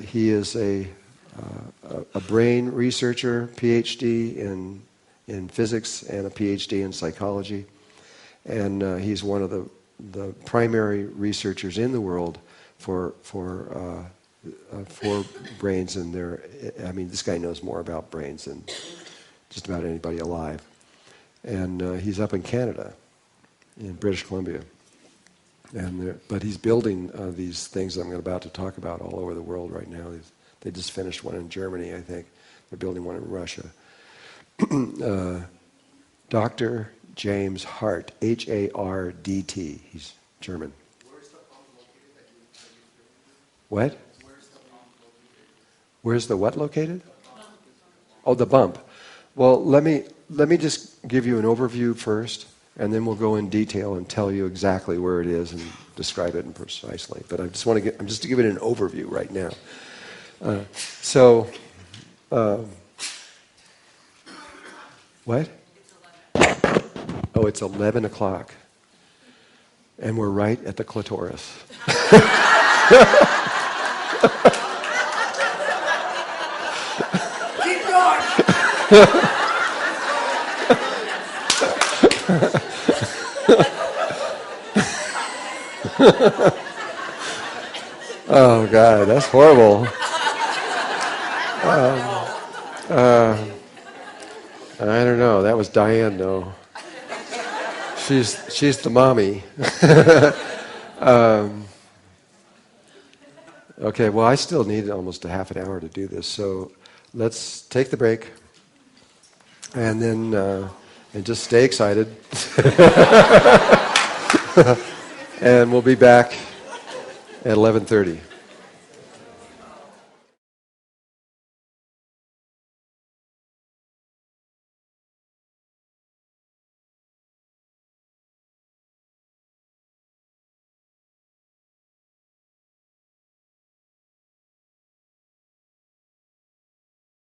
He is a brain researcher, PhD in physics and a PhD in psychology, and he's one of the primary researchers in the world for brains and this guy knows more about brains than just about anybody alive. And he's up in Canada, in British Columbia. But he's building these things I'm about to talk about all over the world right now. They just finished one in Germany, I think. They're building one in Russia. Dr. James Hart, H-A-R-D-T. He's German. Where's the pump located that you What? Where's the pump located? Where's the what located? Oh, the bump. Well, let me just give you an overview first, and then we'll go in detail and tell you exactly where it is and describe it precisely. But I'm just to give it an overview right now. What? Oh, it's 11 o'clock. And we're right at the clitoris. Keep going! Oh, God, that's horrible. I don't know. That was Diane, though. She's the mommy. Okay, well, I still need almost a half an hour to do this, so let's take the break, and then and just stay excited, and we'll be back at 11:30.